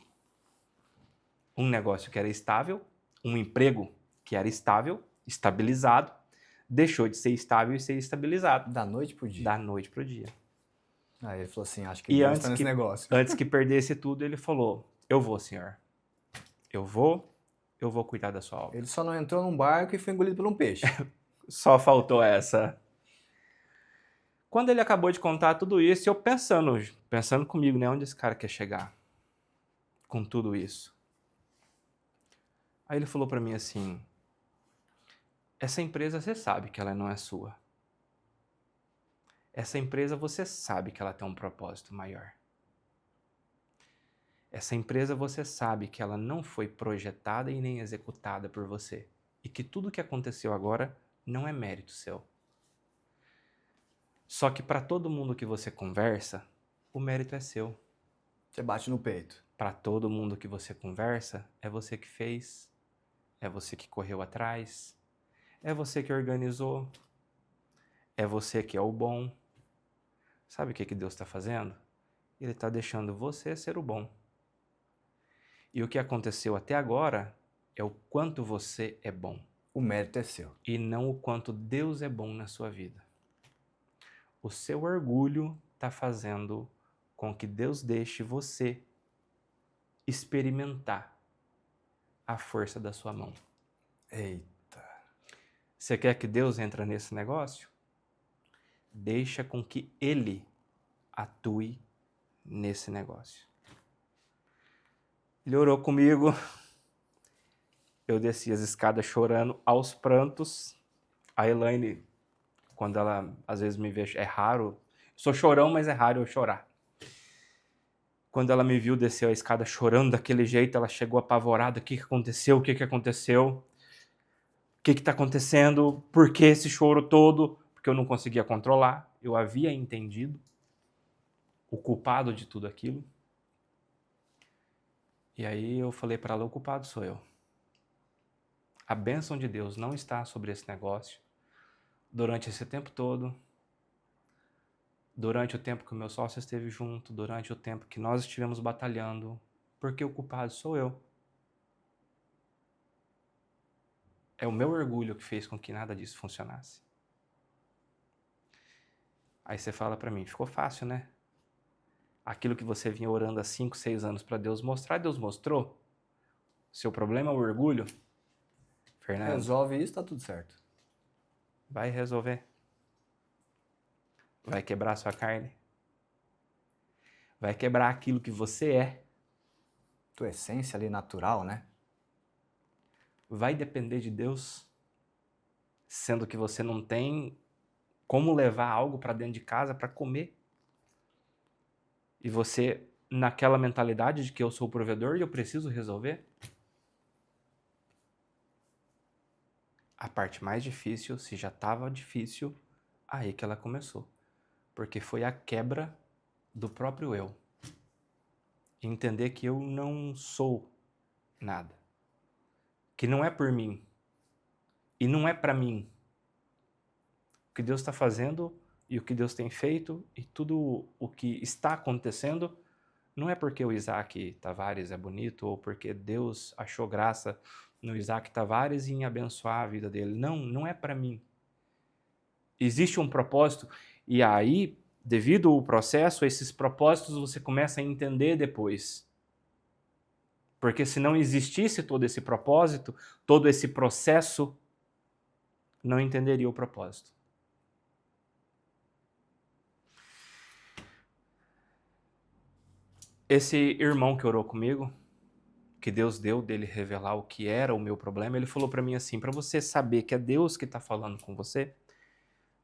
Um negócio que era estável, um emprego que era estável, estabilizado, deixou de ser estável e ser estabilizado Da noite pro dia. da noite para o dia. Aí ele falou assim, acho que E Deus está nesse negócio. antes que perdesse tudo, ele falou: "Eu vou, Senhor. Eu vou cuidar da sua obra." Ele só não entrou num barco e foi engolido por um peixe. Só faltou essa. Quando ele acabou de contar tudo isso, eu pensando comigo, né, onde esse cara quer chegar com tudo isso. Aí ele falou para mim assim: "Essa empresa você sabe que ela não é sua. Essa empresa você sabe que ela tem um propósito maior. Essa empresa você sabe que ela não foi projetada e nem executada por você. E que tudo que aconteceu agora não é mérito seu. Só que para todo mundo que você conversa, o mérito é seu. Você bate no peito. Para todo mundo que você conversa, é você que fez, é você que correu atrás, é você que organizou, é você que é o bom." Sabe o que Deus está fazendo? Ele está deixando você ser o bom. E o que aconteceu até agora é o quanto você é bom. O mérito é seu. E não o quanto Deus é bom na sua vida. O seu orgulho está fazendo com que Deus deixe você experimentar a força da sua mão. Eita. Você quer que Deus entre nesse negócio? Deixa com que Ele atue nesse negócio. Ele orou comigo. Eu desci as escadas chorando aos prantos. A Elaine, quando ela às vezes me vê, é raro. Sou chorão, mas é raro eu chorar. Quando ela me viu descer a escada chorando daquele jeito, ela chegou apavorada. O que aconteceu? O que aconteceu? O que está acontecendo? Por que esse choro todo? Porque eu não conseguia controlar. Eu havia entendido o culpado de tudo aquilo. E aí eu falei para ela: o culpado sou eu. A bênção de Deus não está sobre esse negócio. Durante esse tempo todo, durante o tempo que o meu sócio esteve junto, durante o tempo que nós estivemos batalhando, porque o culpado sou eu. É o meu orgulho que fez com que nada disso funcionasse. Aí você fala para mim: ficou fácil, né? Aquilo que você vinha orando há 5, 6 anos para Deus mostrar, Deus mostrou. Seu problema é o orgulho? Fernando, Resolve isso, tá tudo certo. vai resolver. Vai quebrar sua carne. Vai quebrar aquilo que você é. Tua essência ali natural, né? Vai depender de Deus, sendo que você não tem como levar algo para dentro de casa para comer. E você, naquela mentalidade de que eu sou o provedor e eu preciso resolver. A parte mais difícil, se já estava difícil, aí que ela começou. Porque foi a quebra do próprio eu. Entender que eu não sou nada. Que não é por mim. E não é para mim. O que Deus está fazendo e o que Deus tem feito e tudo o que está acontecendo não é porque o Isaac Tavares é bonito ou porque Deus achou graça no Isaac Tavares em abençoar a vida dele. Não, não é para mim. Existe um propósito e aí, devido ao processo, esses propósitos você começa a entender depois. Porque se não existisse todo esse propósito, todo esse processo, não entenderia o propósito. Esse irmão que orou comigo, que Deus deu dele revelar o que era o meu problema, ele falou para mim assim, para você saber que é Deus que está falando com você,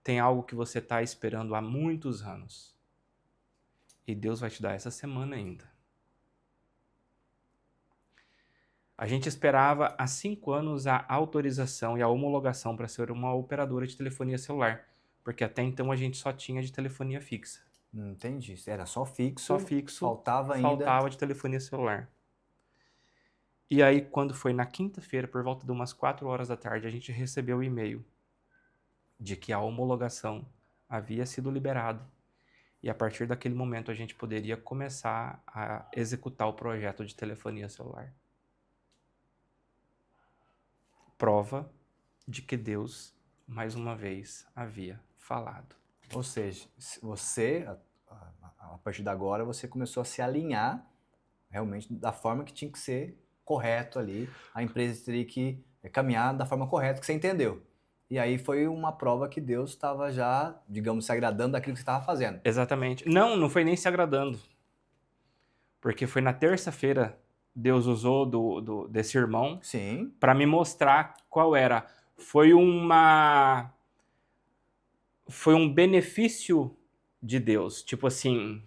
tem algo que você está esperando há muitos anos. E Deus vai te dar essa semana ainda. A gente esperava há 5 anos a autorização e a homologação para ser uma operadora de telefonia celular, porque até então a gente só tinha de telefonia fixa. Entendi. Era só fixo. Só fixo. Faltava ainda. Faltava de telefonia celular. E aí, quando foi na quinta-feira, por volta de umas 4 horas da tarde, a gente recebeu o e-mail de que a homologação havia sido liberada. E a partir daquele momento a gente poderia começar a executar o projeto de telefonia celular. Prova de que Deus, mais uma vez, havia falado. Ou seja, você, a partir de agora, você começou a se alinhar realmente da forma que tinha que ser correto ali. A empresa teria que caminhar da forma correta que você entendeu. E aí foi uma prova que Deus estava já, digamos, se agradando daquilo que você estava fazendo. Exatamente. Não foi nem se agradando. Porque foi na terça-feira, Deus usou desse irmão para me mostrar qual era. Foi um benefício de Deus. Tipo assim,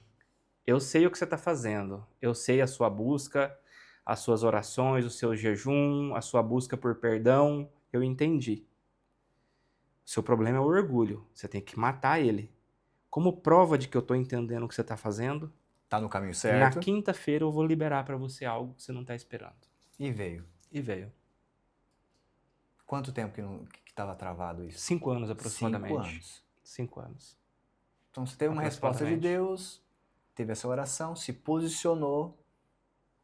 eu sei o que você está fazendo. Eu sei a sua busca, as suas orações, o seu jejum, a sua busca por perdão. Eu entendi. O seu problema é o orgulho. Você tem que matar ele. Como prova de que eu estou entendendo o que você está fazendo, tá no caminho certo. Na quinta-feira eu vou liberar para você algo que você não está esperando. E veio. E veio. Quanto tempo que estava travado isso? 5 anos aproximadamente. 5 anos. 5 anos. Então você teve uma resposta de Deus, teve essa oração, se posicionou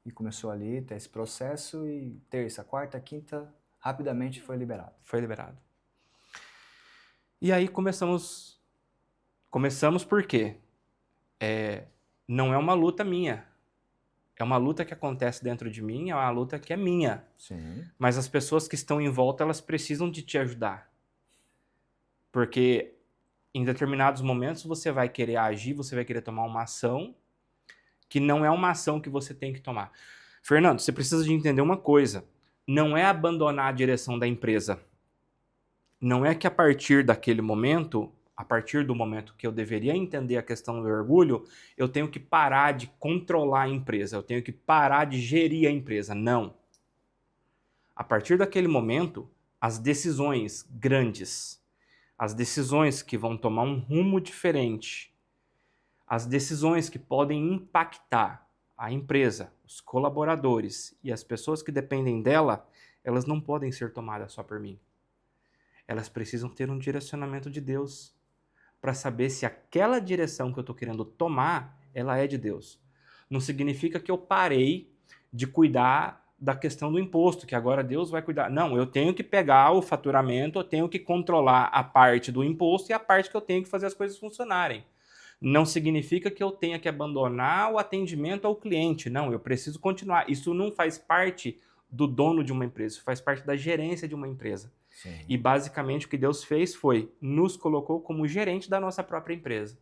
e começou ali, ter esse processo e terça, quarta, quinta, rapidamente foi liberado. Foi liberado. E aí começamos por quê? Não é uma luta minha. É uma luta que acontece dentro de mim, é uma luta que é minha. Sim. Mas as pessoas que estão em volta, elas precisam de te ajudar. Porque em determinados momentos você vai querer agir, você vai querer tomar uma ação que não é uma ação que você tem que tomar. Fernando, você precisa de entender uma coisa. Não é abandonar a direção da empresa. Não é que a partir daquele momento, a partir do momento que eu deveria entender a questão do orgulho, eu tenho que parar de controlar a empresa, eu tenho que parar de gerir a empresa. Não. A partir daquele momento, as decisões grandes, as decisões que vão tomar um rumo diferente, as decisões que podem impactar a empresa, os colaboradores e as pessoas que dependem dela, elas não podem ser tomadas só por mim. Elas precisam ter um direcionamento de Deus para saber se aquela direção que eu estou querendo tomar, ela é de Deus. Não significa que eu parei de cuidar da questão do imposto, que agora Deus vai cuidar. Não, eu tenho que pegar o faturamento, eu tenho que controlar a parte do imposto e a parte que eu tenho que fazer as coisas funcionarem. Não significa que eu tenha que abandonar o atendimento ao cliente. Não, eu preciso continuar. Isso não faz parte do dono de uma empresa, isso faz parte da gerência de uma empresa. Sim. E basicamente o que Deus fez foi, nos colocou como gerente da nossa própria empresa.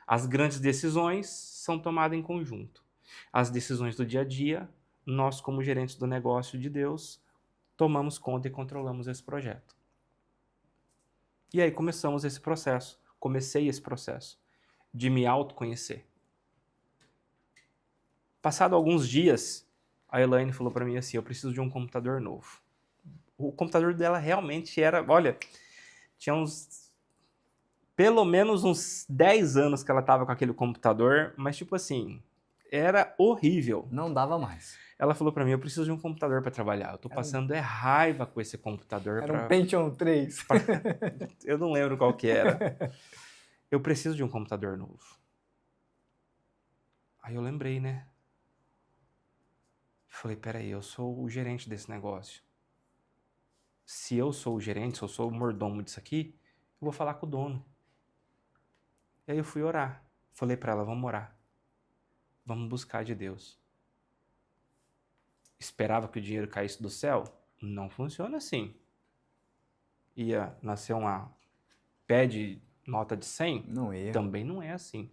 As grandes decisões são tomadas em conjunto. As decisões do dia a dia, nós como gerentes do negócio de Deus, tomamos conta e controlamos esse projeto. E aí começamos esse processo. Comecei esse processo de me autoconhecer. Passado alguns dias, a Elaine falou para mim assim, eu preciso de um computador novo. O computador dela realmente era, olha, tinha pelo menos uns 10 anos que ela tava com aquele computador, mas tipo assim, era horrível. Não dava mais. Ela falou para mim, eu preciso de um computador para trabalhar. Eu tô passando raiva com esse computador. Era um Pentium 3. Eu não lembro qual que era. Eu preciso de um computador novo. Aí eu lembrei, né? Falei, peraí, eu sou o gerente desse negócio. Se eu sou o gerente, se eu sou o mordomo disso aqui, eu vou falar com o dono. E aí eu fui orar. Falei para ela, vamos orar. Vamos buscar de Deus. Esperava que o dinheiro caísse do céu? Não funciona assim. Ia nascer uma pé de nota de 100? Não ia. Também não é assim.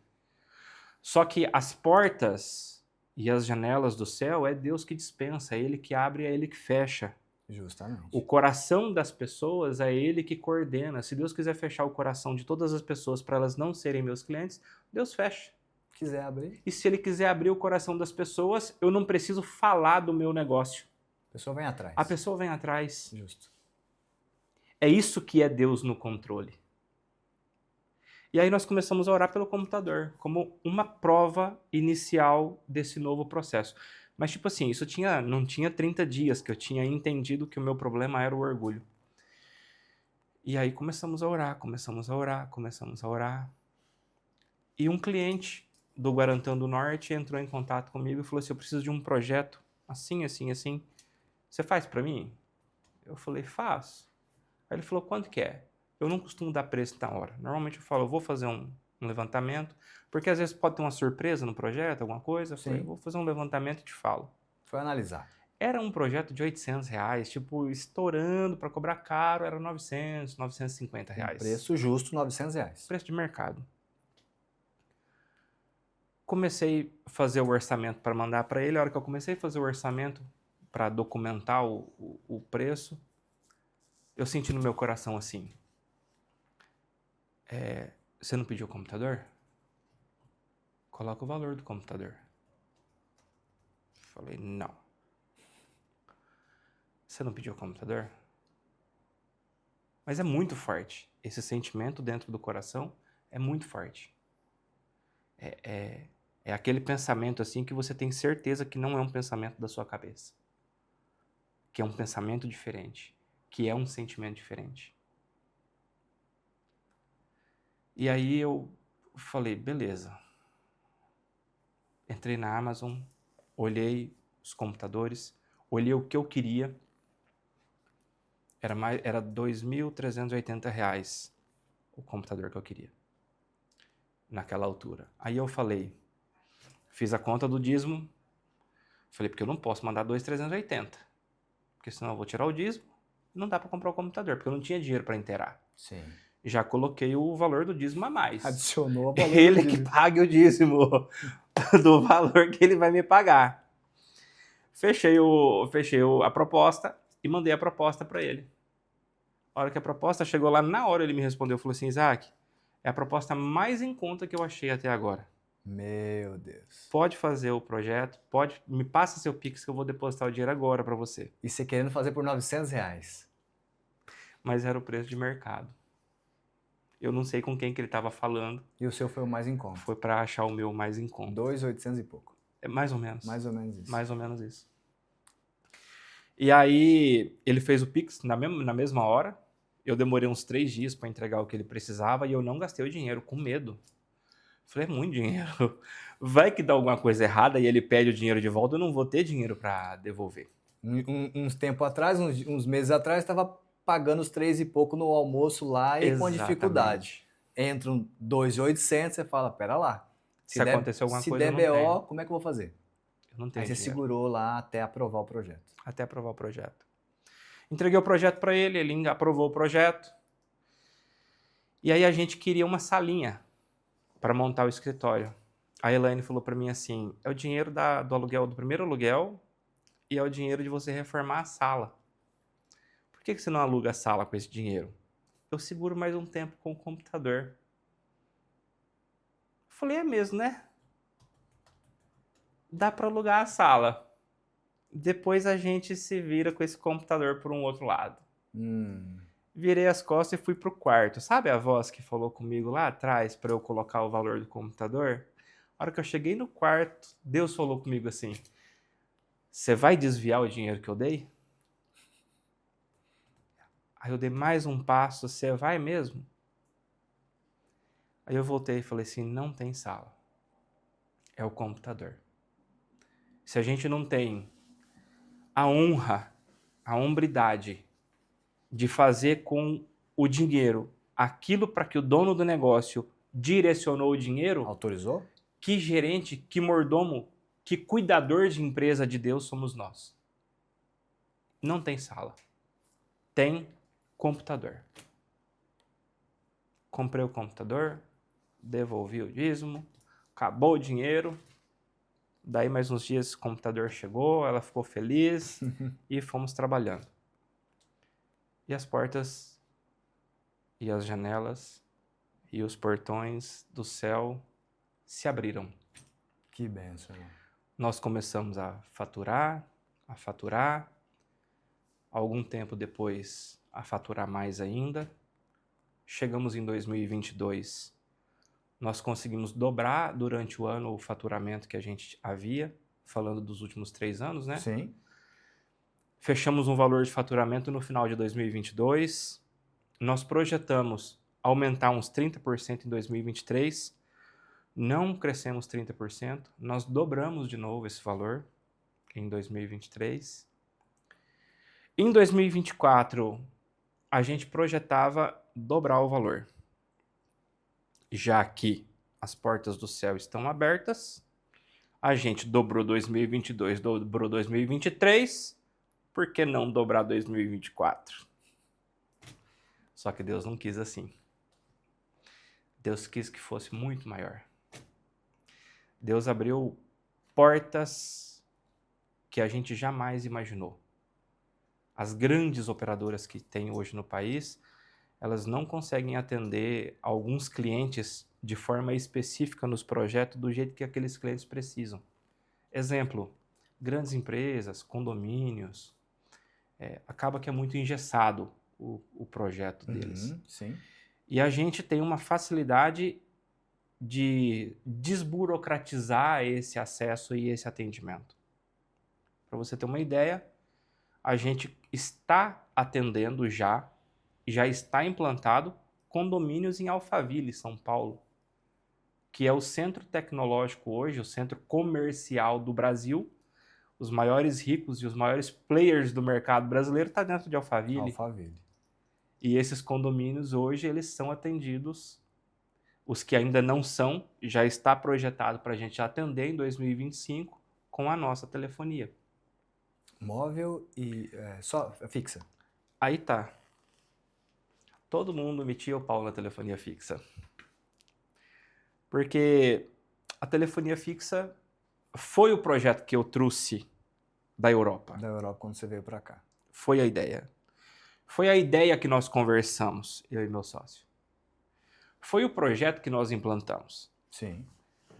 Só que as portas e as janelas do céu é Deus que dispensa, é Ele que abre, é Ele que fecha. Justamente. O coração das pessoas é Ele que coordena. Se Deus quiser fechar o coração de todas as pessoas para elas não serem meus clientes, Deus fecha. Quiser abrir, E se Ele quiser abrir o coração das pessoas, eu não preciso falar do meu negócio. a pessoa vem atrás. A pessoa vem atrás. Justo. É isso que é Deus no controle. E aí nós começamos a orar pelo computador, como uma prova inicial desse novo processo. Mas tipo assim, isso não tinha 30 dias que eu tinha entendido que o meu problema era o orgulho. E aí começamos a orar, começamos a orar, começamos a orar. E um cliente do Guarantã do Norte entrou em contato comigo e falou assim, eu preciso de um projeto assim, assim, assim. Você faz para mim? Eu falei, faço. Aí ele falou, quanto que é? Eu não costumo dar preço na hora. Normalmente eu falo, eu vou fazer um levantamento, porque às vezes pode ter uma surpresa no projeto, alguma coisa. Eu falei, vou fazer um levantamento e te falo. Foi analisar. Era um projeto de R$800, tipo, estourando para cobrar caro, era 900, R$950. Preço justo, R$900. Preço de mercado. Comecei a fazer o orçamento para mandar para ele. A hora que eu comecei a fazer o orçamento para documentar o preço, eu senti no meu coração assim, você não pediu o computador? Coloca o valor do computador. Falei, não. Você não pediu o computador? Mas é muito forte. Esse sentimento dentro do coração é muito forte. É aquele pensamento assim que você tem certeza que não é um pensamento da sua cabeça. Que é um pensamento diferente. Que é um sentimento diferente. E aí eu falei, beleza. Entrei na Amazon, olhei os computadores, olhei o que eu queria. Era R$2.380 o computador que eu queria. Naquela altura. Aí eu falei, fiz a conta do dízimo. Falei, porque eu não posso mandar 2.380. Porque senão eu vou tirar o dízimo. Não dá para comprar o computador, porque eu não tinha dinheiro para inteirar. Sim. Já coloquei o valor do dízimo a mais. Adicionou o valor Ele do que dízimo. pague o dízimo do valor que ele vai me pagar. Fechei a proposta e mandei a proposta para ele. A hora que a proposta chegou lá, na hora ele me respondeu, falou assim, Isaac, é a proposta mais em conta que eu achei até agora. Meu Deus. Pode fazer o projeto, me passa seu Pix que eu vou depositar o dinheiro agora para você. E você querendo fazer por R$900. Mas era o preço de mercado. Eu não sei com quem que ele estava falando. E o seu foi o mais em conta. Foi para achar o meu mais em conta. 2.800 e pouco. É mais ou menos. Mais ou menos isso. Mais ou menos isso. E aí ele fez o Pix na mesma hora. Eu demorei uns 3 dias para entregar o que ele precisava e eu não gastei o dinheiro, com medo. Falei, é muito dinheiro. Vai que dá alguma coisa errada e ele pede o dinheiro de volta, eu não vou ter dinheiro para devolver. Uns tempo atrás, uns meses atrás, estava pagando os 3 e pouco no almoço lá e com dificuldade. Entra um 2.800, você fala, pera lá. Se acontecer alguma coisa, se eu der não BO, tenho. como é que eu vou fazer? Eu não tenho Aí você dinheiro. segurou lá até aprovar o projeto. Até aprovar o projeto. Entreguei o projeto para ele, ele aprovou o projeto. E aí a gente queria uma salinha para montar o escritório. A Elaine falou para mim assim, é o dinheiro do aluguel, do primeiro aluguel, e é o dinheiro de você reformar a sala. Por que você não aluga a sala com esse dinheiro? eu seguro mais um tempo com o computador. Eu falei, é mesmo, né? Dá para alugar a sala. Depois a gente se vira com esse computador por um outro lado. Virei as costas e fui pro quarto. Sabe a voz que falou comigo lá atrás para eu colocar o valor do computador? A hora que eu cheguei no quarto, Deus falou comigo assim: você vai desviar o dinheiro que eu dei? Aí eu dei mais um passo, você vai mesmo? Aí eu voltei e falei assim, não tem sala. É o computador. Se a gente não tem a honra, a hombridade de fazer com o dinheiro aquilo para que o dono do negócio direcionou o dinheiro, Autorizou? que gerente, que mordomo, que cuidador de empresa de Deus somos nós. Não tem sala. Tem computador. Comprei o computador, devolvi o dízimo, acabou o dinheiro. Daí mais uns dias o computador chegou, ela ficou feliz e fomos trabalhando. E as portas e as janelas e os portões do céu se abriram. Que bênção, irmão. Nós começamos a faturar, algum tempo depois a faturar mais ainda. Chegamos em 2022, nós conseguimos dobrar durante o ano o faturamento que a gente havia, falando dos últimos 3 anos, né? Sim. Fechamos um valor de faturamento no final de 2022, nós projetamos aumentar uns 30% em 2023, não crescemos 30%, nós dobramos de novo esse valor em 2023. Em 2024, a gente projetava dobrar o valor, já que as portas do céu estão abertas, a gente dobrou 2022, dobrou 2023, por que não dobrar 2024? Só que Deus não quis assim. Deus quis que fosse muito maior. Deus abriu portas que a gente jamais imaginou. As grandes operadoras que tem hoje no país, elas não conseguem atender alguns clientes de forma específica nos projetos do jeito que aqueles clientes precisam. Exemplo, grandes empresas, condomínios, acaba que é muito engessado o projeto deles. Sim. E a gente tem uma facilidade de desburocratizar esse acesso e esse atendimento. Para você ter uma ideia, a gente está atendendo já está implantado condomínios em Alphaville, São Paulo, que é o centro tecnológico hoje, o centro comercial do Brasil. Os maiores ricos e os maiores players do mercado brasileiro estão dentro de Alphaville. Alphaville. E esses condomínios hoje eles são atendidos. Os que ainda não são, já está projetado para a gente atender em 2025 com a nossa telefonia. Móvel e só fixa. Aí tá. Todo mundo metia o pau na telefonia fixa. Porque a telefonia fixa foi o projeto que eu trouxe da Europa. Da Europa quando você veio para cá. Foi a ideia. Foi a ideia que nós conversamos, eu e meu sócio. Foi o projeto que nós implantamos. Sim.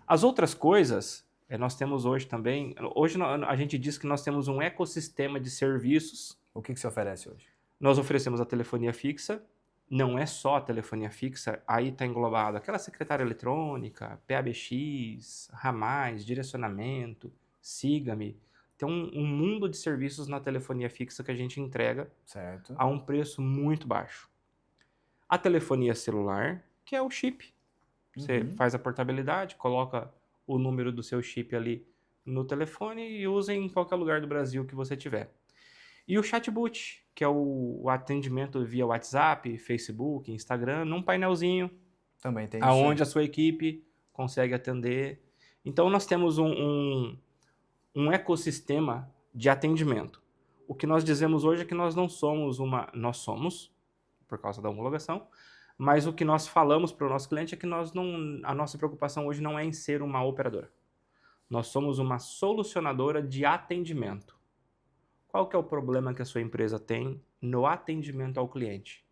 As outras coisas, nós temos hoje também... Hoje a gente diz que nós temos um ecossistema de serviços. O que você oferece hoje? Nós oferecemos a telefonia fixa. Não é só a telefonia fixa, aí está englobado aquela secretária eletrônica, PABX, ramais, direcionamento, siga-me. Tem um mundo de serviços na telefonia fixa que a gente entrega certo, a um preço muito baixo. A telefonia celular, que é o chip. Você faz a portabilidade, coloca o número do seu chip ali no telefone e usa em qualquer lugar do Brasil que você tiver. E o chatbot, que é o atendimento via WhatsApp, Facebook, Instagram, num painelzinho. Também tem aonde a sua equipe consegue atender. Então nós temos um ecossistema de atendimento. O que nós dizemos hoje é que nós não somos nós somos, por causa da homologação, mas o que nós falamos para o nosso cliente é que a nossa preocupação hoje não é em ser uma operadora. Nós somos uma solucionadora de atendimento. Qual que é o problema que a sua empresa tem no atendimento ao cliente?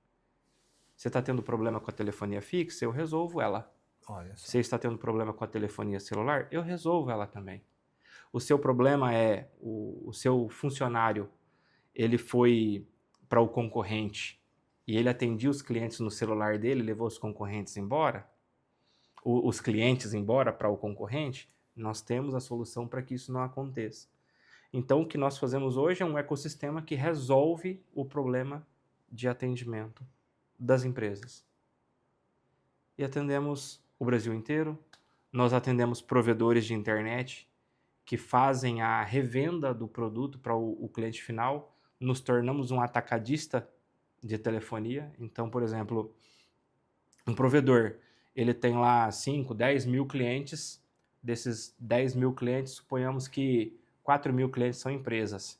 Você está tendo problema com a telefonia fixa? Eu resolvo ela. Olha só. Você está tendo problema com a telefonia celular? Eu resolvo ela também. O seu problema é o seu funcionário, ele foi para o concorrente e ele atendia os clientes no celular dele, levou os concorrentes embora, os clientes embora para o concorrente, nós temos a solução para que isso não aconteça. Então, o que nós fazemos hoje é um ecossistema que resolve o problema de atendimento das empresas. E atendemos o Brasil inteiro, nós atendemos provedores de internet que fazem a revenda do produto para o cliente final, nos tornamos um atacadista de telefonia. Então, por exemplo, um provedor, ele tem lá 5, 10 mil clientes, desses 10 mil clientes, suponhamos que 4 mil clientes são empresas.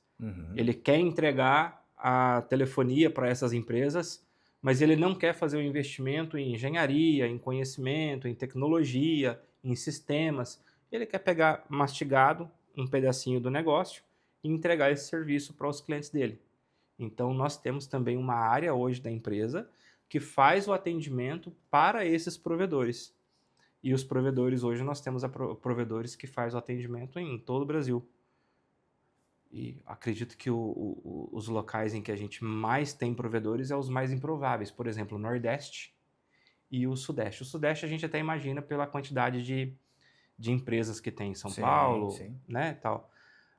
Ele quer entregar a telefonia para essas empresas, mas ele não quer fazer um investimento em engenharia, em conhecimento, em tecnologia, em sistemas. Ele quer pegar mastigado um pedacinho do negócio e entregar esse serviço para os clientes dele. Então, nós temos também uma área hoje da empresa que faz o atendimento para esses provedores. E os provedores, hoje nós temos provedores que faz o atendimento em todo o Brasil. E acredito que os locais em que a gente mais tem provedores é os mais improváveis. Por exemplo, o Nordeste e o Sudeste. O Sudeste a gente até imagina pela quantidade de empresas que tem em São Paulo, né, tal.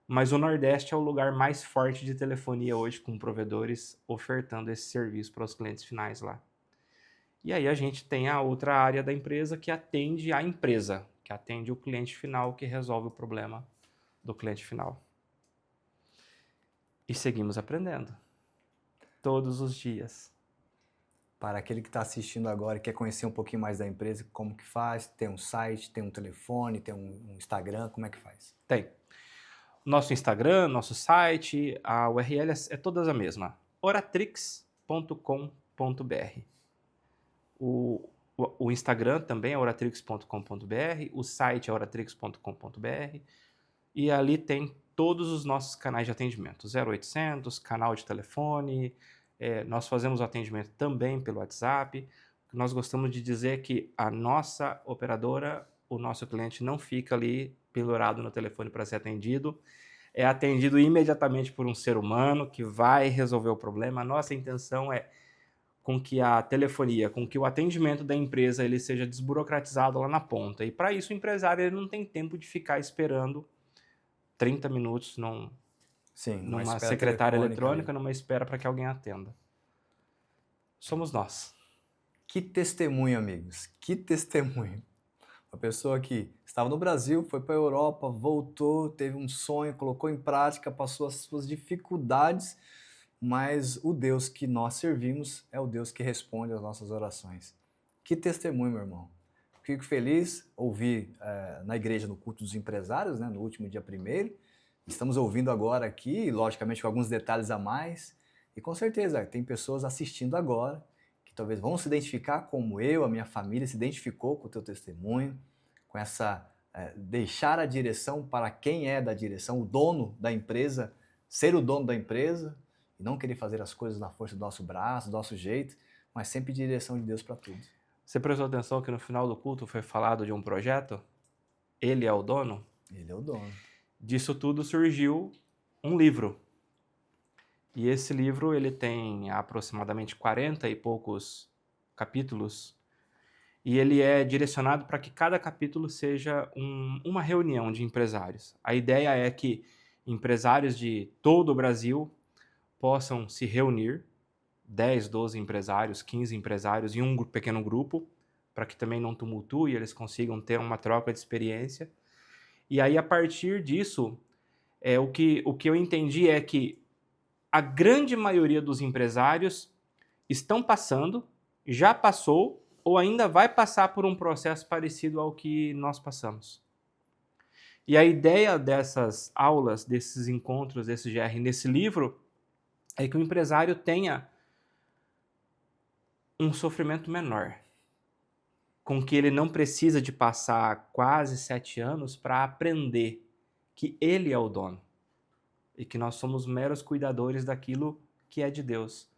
Mas o Nordeste é o lugar mais forte de telefonia hoje, com provedores ofertando esse serviço para os clientes finais lá. E aí a gente tem a outra área da empresa que atende a empresa, que atende o cliente final, que resolve o problema do cliente final. E seguimos aprendendo. Todos os dias. Para aquele que está assistindo agora e quer conhecer um pouquinho mais da empresa, como que faz? Tem um site, tem um telefone, tem um Instagram, como é que faz? Tem. Nosso Instagram, nosso site, a URL é todas a mesma. oratrix.com.br. O Instagram também é oratrix.com.br, o site é oratrix.com.br e ali tem todos os nossos canais de atendimento, 0800, canal de telefone, nós fazemos o atendimento também pelo WhatsApp. O que nós gostamos de dizer é que a nossa operadora, o nosso cliente não fica ali pendurado no telefone para ser atendido, é atendido imediatamente por um ser humano que vai resolver o problema. A nossa intenção é com que a telefonia, com que o atendimento da empresa ele seja desburocratizado lá na ponta. E para isso o empresário ele não tem tempo de ficar esperando 30 minutos numa secretária eletrônica, numa espera para que alguém atenda. Somos nós. Que testemunho, amigos, que testemunho. Uma pessoa que estava no Brasil, foi para a Europa, voltou, teve um sonho, colocou em prática, passou as suas dificuldades, mas o Deus que nós servimos é o Deus que responde às nossas orações. Que testemunho, meu irmão. Fico feliz, ouvi na igreja no culto dos empresários, né, no último dia 1º. Estamos ouvindo agora aqui, logicamente com alguns detalhes a mais, e com certeza tem pessoas assistindo agora que talvez vão se identificar como eu, a minha família se identificou com o teu testemunho, com essa deixar a direção para quem é da direção, o dono da empresa, ser o dono da empresa e não querer fazer as coisas na força do nosso braço, do nosso jeito, mas sempre direção de Deus para tudo. Você prestou atenção que no final do culto foi falado de um projeto? Ele é o dono? Ele é o dono. Disso tudo surgiu um livro. E esse livro ele tem aproximadamente 40 e poucos capítulos e ele é direcionado para que cada capítulo seja uma reunião de empresários. A ideia é que empresários de todo o Brasil possam se reunir, 10, 12 empresários, 15 empresários em um pequeno grupo, para que também não tumultue, eles consigam ter uma troca de experiência. E aí, a partir disso, o que eu entendi é que a grande maioria dos empresários estão passando, já passou ou ainda vai passar por um processo parecido ao que nós passamos. E a ideia dessas aulas, desses encontros, desse GR, nesse livro, é que o empresário tenha um sofrimento menor, com que ele não precisa de passar quase 7 anos para aprender que ele é o dono e que nós somos meros cuidadores daquilo que é de Deus.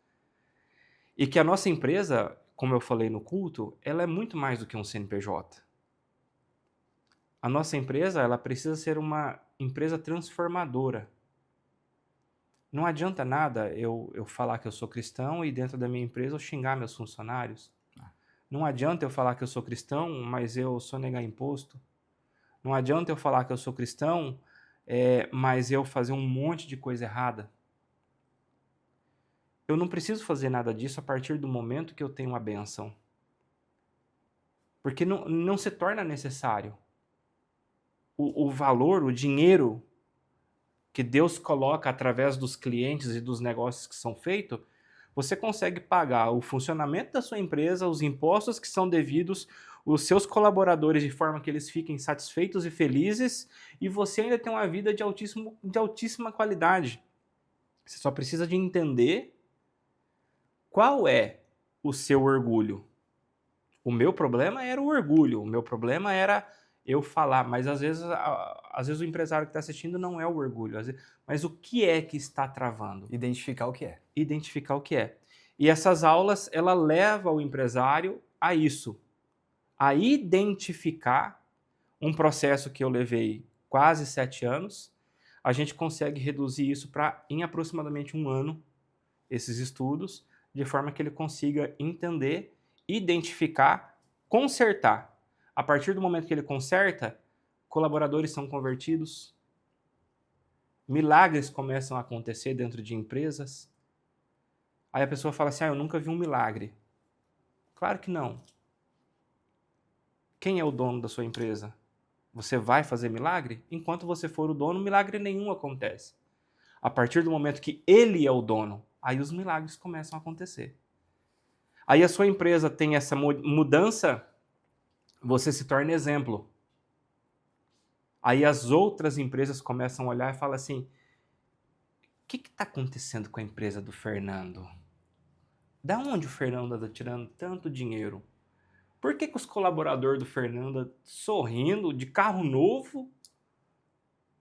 E que a nossa empresa, como eu falei no culto, ela é muito mais do que um CNPJ. A nossa empresa, ela precisa ser uma empresa transformadora. Não adianta nada eu falar que eu sou cristão e dentro da minha empresa eu xingar meus funcionários. Não adianta eu falar que eu sou cristão, mas eu sonegar imposto. Não adianta eu falar que eu sou cristão, mas eu fazer um monte de coisa errada. Eu não preciso fazer nada disso a partir do momento que eu tenho a bênção. Porque não se torna necessário. O valor, o dinheiro que Deus coloca através dos clientes e dos negócios que são feitos, você consegue pagar o funcionamento da sua empresa, os impostos que são devidos, os seus colaboradores de forma que eles fiquem satisfeitos e felizes, e você ainda tem uma vida de altíssima qualidade. Você só precisa de entender qual é o seu orgulho. O meu problema era o orgulho, o meu problema era eu falar, mas às vezes o empresário que está assistindo não é o orgulho, mas o que é que está travando? Identificar o que é. Identificar o que é. E essas aulas, ela leva o empresário a isso, a identificar um processo que eu levei quase 7 anos, a gente consegue reduzir isso para, em aproximadamente 1 ano, esses estudos, de forma que ele consiga entender, identificar, consertar. A partir do momento que ele conserta, colaboradores são convertidos, milagres começam a acontecer dentro de empresas. Aí a pessoa fala assim, eu nunca vi um milagre. Claro que não. Quem é o dono da sua empresa? Você vai fazer milagre? Enquanto você for o dono, milagre nenhum acontece. A partir do momento que ele é o dono, aí os milagres começam a acontecer. Aí a sua empresa tem essa mudança, você se torna exemplo. Aí as outras empresas começam a olhar e falam assim, o que está acontecendo com a empresa do Fernando? Da onde o Fernando está tirando tanto dinheiro? Por que os colaboradores do Fernando sorrindo, de carro novo,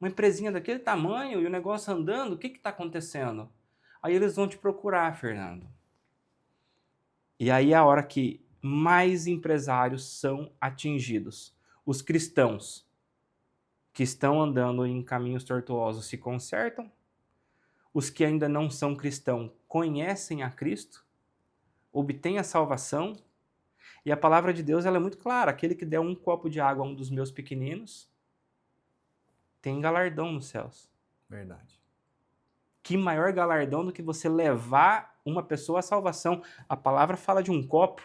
uma empresinha daquele tamanho e o negócio andando, o que está acontecendo? Aí eles vão te procurar, Fernando. E aí é a hora que mais empresários são atingidos. Os cristãos que estão andando em caminhos tortuosos se consertam. Os que ainda não são cristãos conhecem a Cristo, obtêm a salvação. E a palavra de Deus ela é muito clara. Aquele que der um copo de água a um dos meus pequeninos tem galardão nos céus. Verdade. Que maior galardão do que você levar uma pessoa à salvação. A palavra fala de um copo.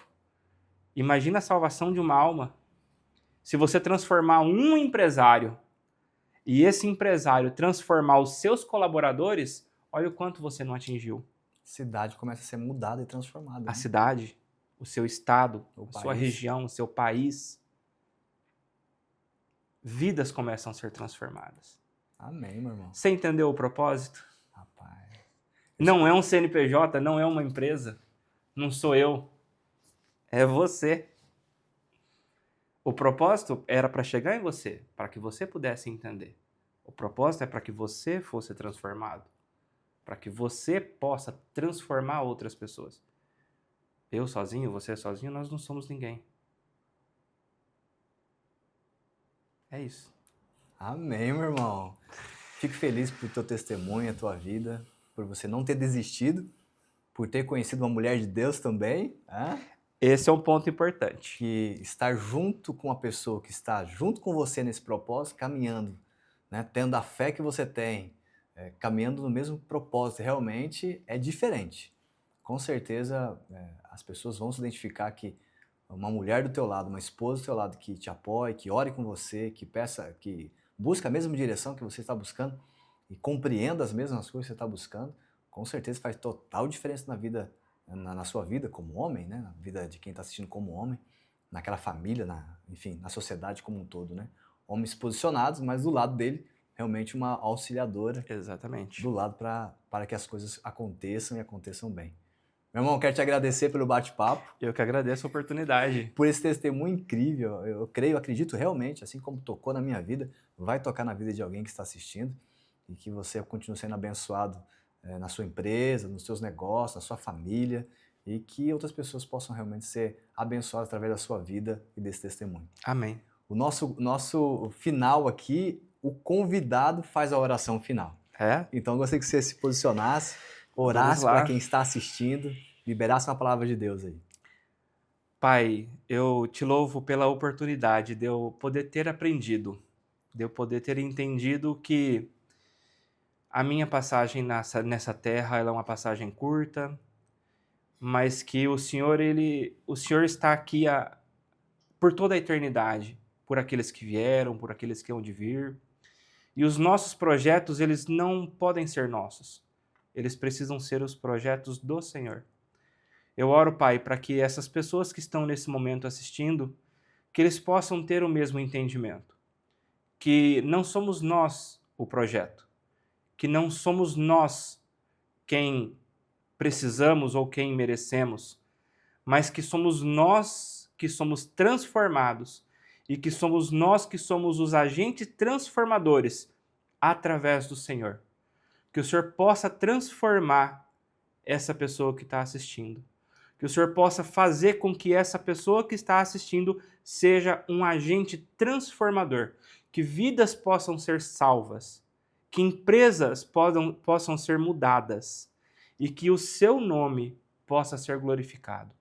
Imagina a salvação de uma alma. Se você transformar um empresário e esse empresário transformar os seus colaboradores, olha o quanto você não atingiu. A cidade começa a ser mudada e transformada. A cidade, o seu estado, a sua país. região, o seu país. Vidas começam a ser transformadas. Amém, meu irmão. Você entendeu o propósito? Rapaz. Não é um CNPJ, não é uma empresa. Não sou eu. É você. O propósito era para chegar em você, para que você pudesse entender. O propósito é para que você fosse transformado. Para que você possa transformar outras pessoas. Eu sozinho, você sozinho, nós não somos ninguém. É isso. Amém, meu irmão. Fico feliz por teu testemunho, a tua vida, por você não ter desistido, por ter conhecido uma mulher de Deus também, Esse é um ponto importante. que estar junto com a pessoa que está junto com você nesse propósito, caminhando, né, tendo a fé que você tem, caminhando no mesmo propósito, realmente é diferente. Com certeza as pessoas vão se identificar que uma mulher do teu lado, uma esposa do teu lado que te apoie, que ore com você, que peça, que busca a mesma direção que você está buscando e compreenda as mesmas coisas que você está buscando, com certeza faz total diferença na vida, na sua vida como homem, né? Na vida de quem está assistindo como homem, naquela família, enfim, na sociedade como um todo, né? Homens posicionados, mas do lado dele, realmente uma auxiliadora. Exatamente. Do lado para que as coisas aconteçam e aconteçam bem. Meu irmão, quero te agradecer pelo bate-papo. Eu que agradeço a oportunidade. Por esse testemunho incrível. Eu creio, acredito realmente, assim como tocou na minha vida, vai tocar na vida de alguém que está assistindo e que você continue sendo abençoado na sua empresa, nos seus negócios, na sua família e que outras pessoas possam realmente ser abençoadas através da sua vida e desse testemunho. Amém. O nosso final aqui, o convidado faz a oração final. É? Então, eu gostaria que você se posicionasse, Vamos orasse lá. para quem está assistindo, liberasse uma palavra de Deus aí. Pai, eu te louvo pela oportunidade de eu poder ter aprendido, de eu poder ter entendido que a minha passagem nessa terra ela é uma passagem curta, mas que o Senhor está aqui por toda a eternidade, por aqueles que vieram, por aqueles que hão de vir. E os nossos projetos, eles não podem ser nossos. Eles precisam ser os projetos do Senhor. Eu oro, Pai, para que essas pessoas que estão nesse momento assistindo, que eles possam ter o mesmo entendimento. Que não somos nós o projeto. Que não somos nós quem precisamos ou quem merecemos, mas que somos nós que somos transformados e que somos nós que somos os agentes transformadores através do Senhor. Que o Senhor possa transformar essa pessoa que está assistindo. Que o Senhor possa fazer com que essa pessoa que está assistindo seja um agente transformador. Que vidas possam ser salvas. Que empresas possam ser mudadas. E que o seu nome possa ser glorificado.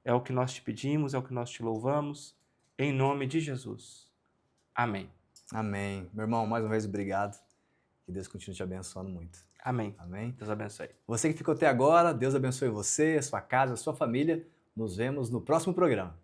É o que nós te pedimos, é o que nós te louvamos. Em nome de Jesus. Amém. Amém. Meu irmão, mais uma vez, obrigado. Que Deus continue te abençoando muito. Amém. Amém. Deus abençoe. Você que ficou até agora, Deus abençoe você, a sua casa, a sua família. Nos vemos no próximo programa.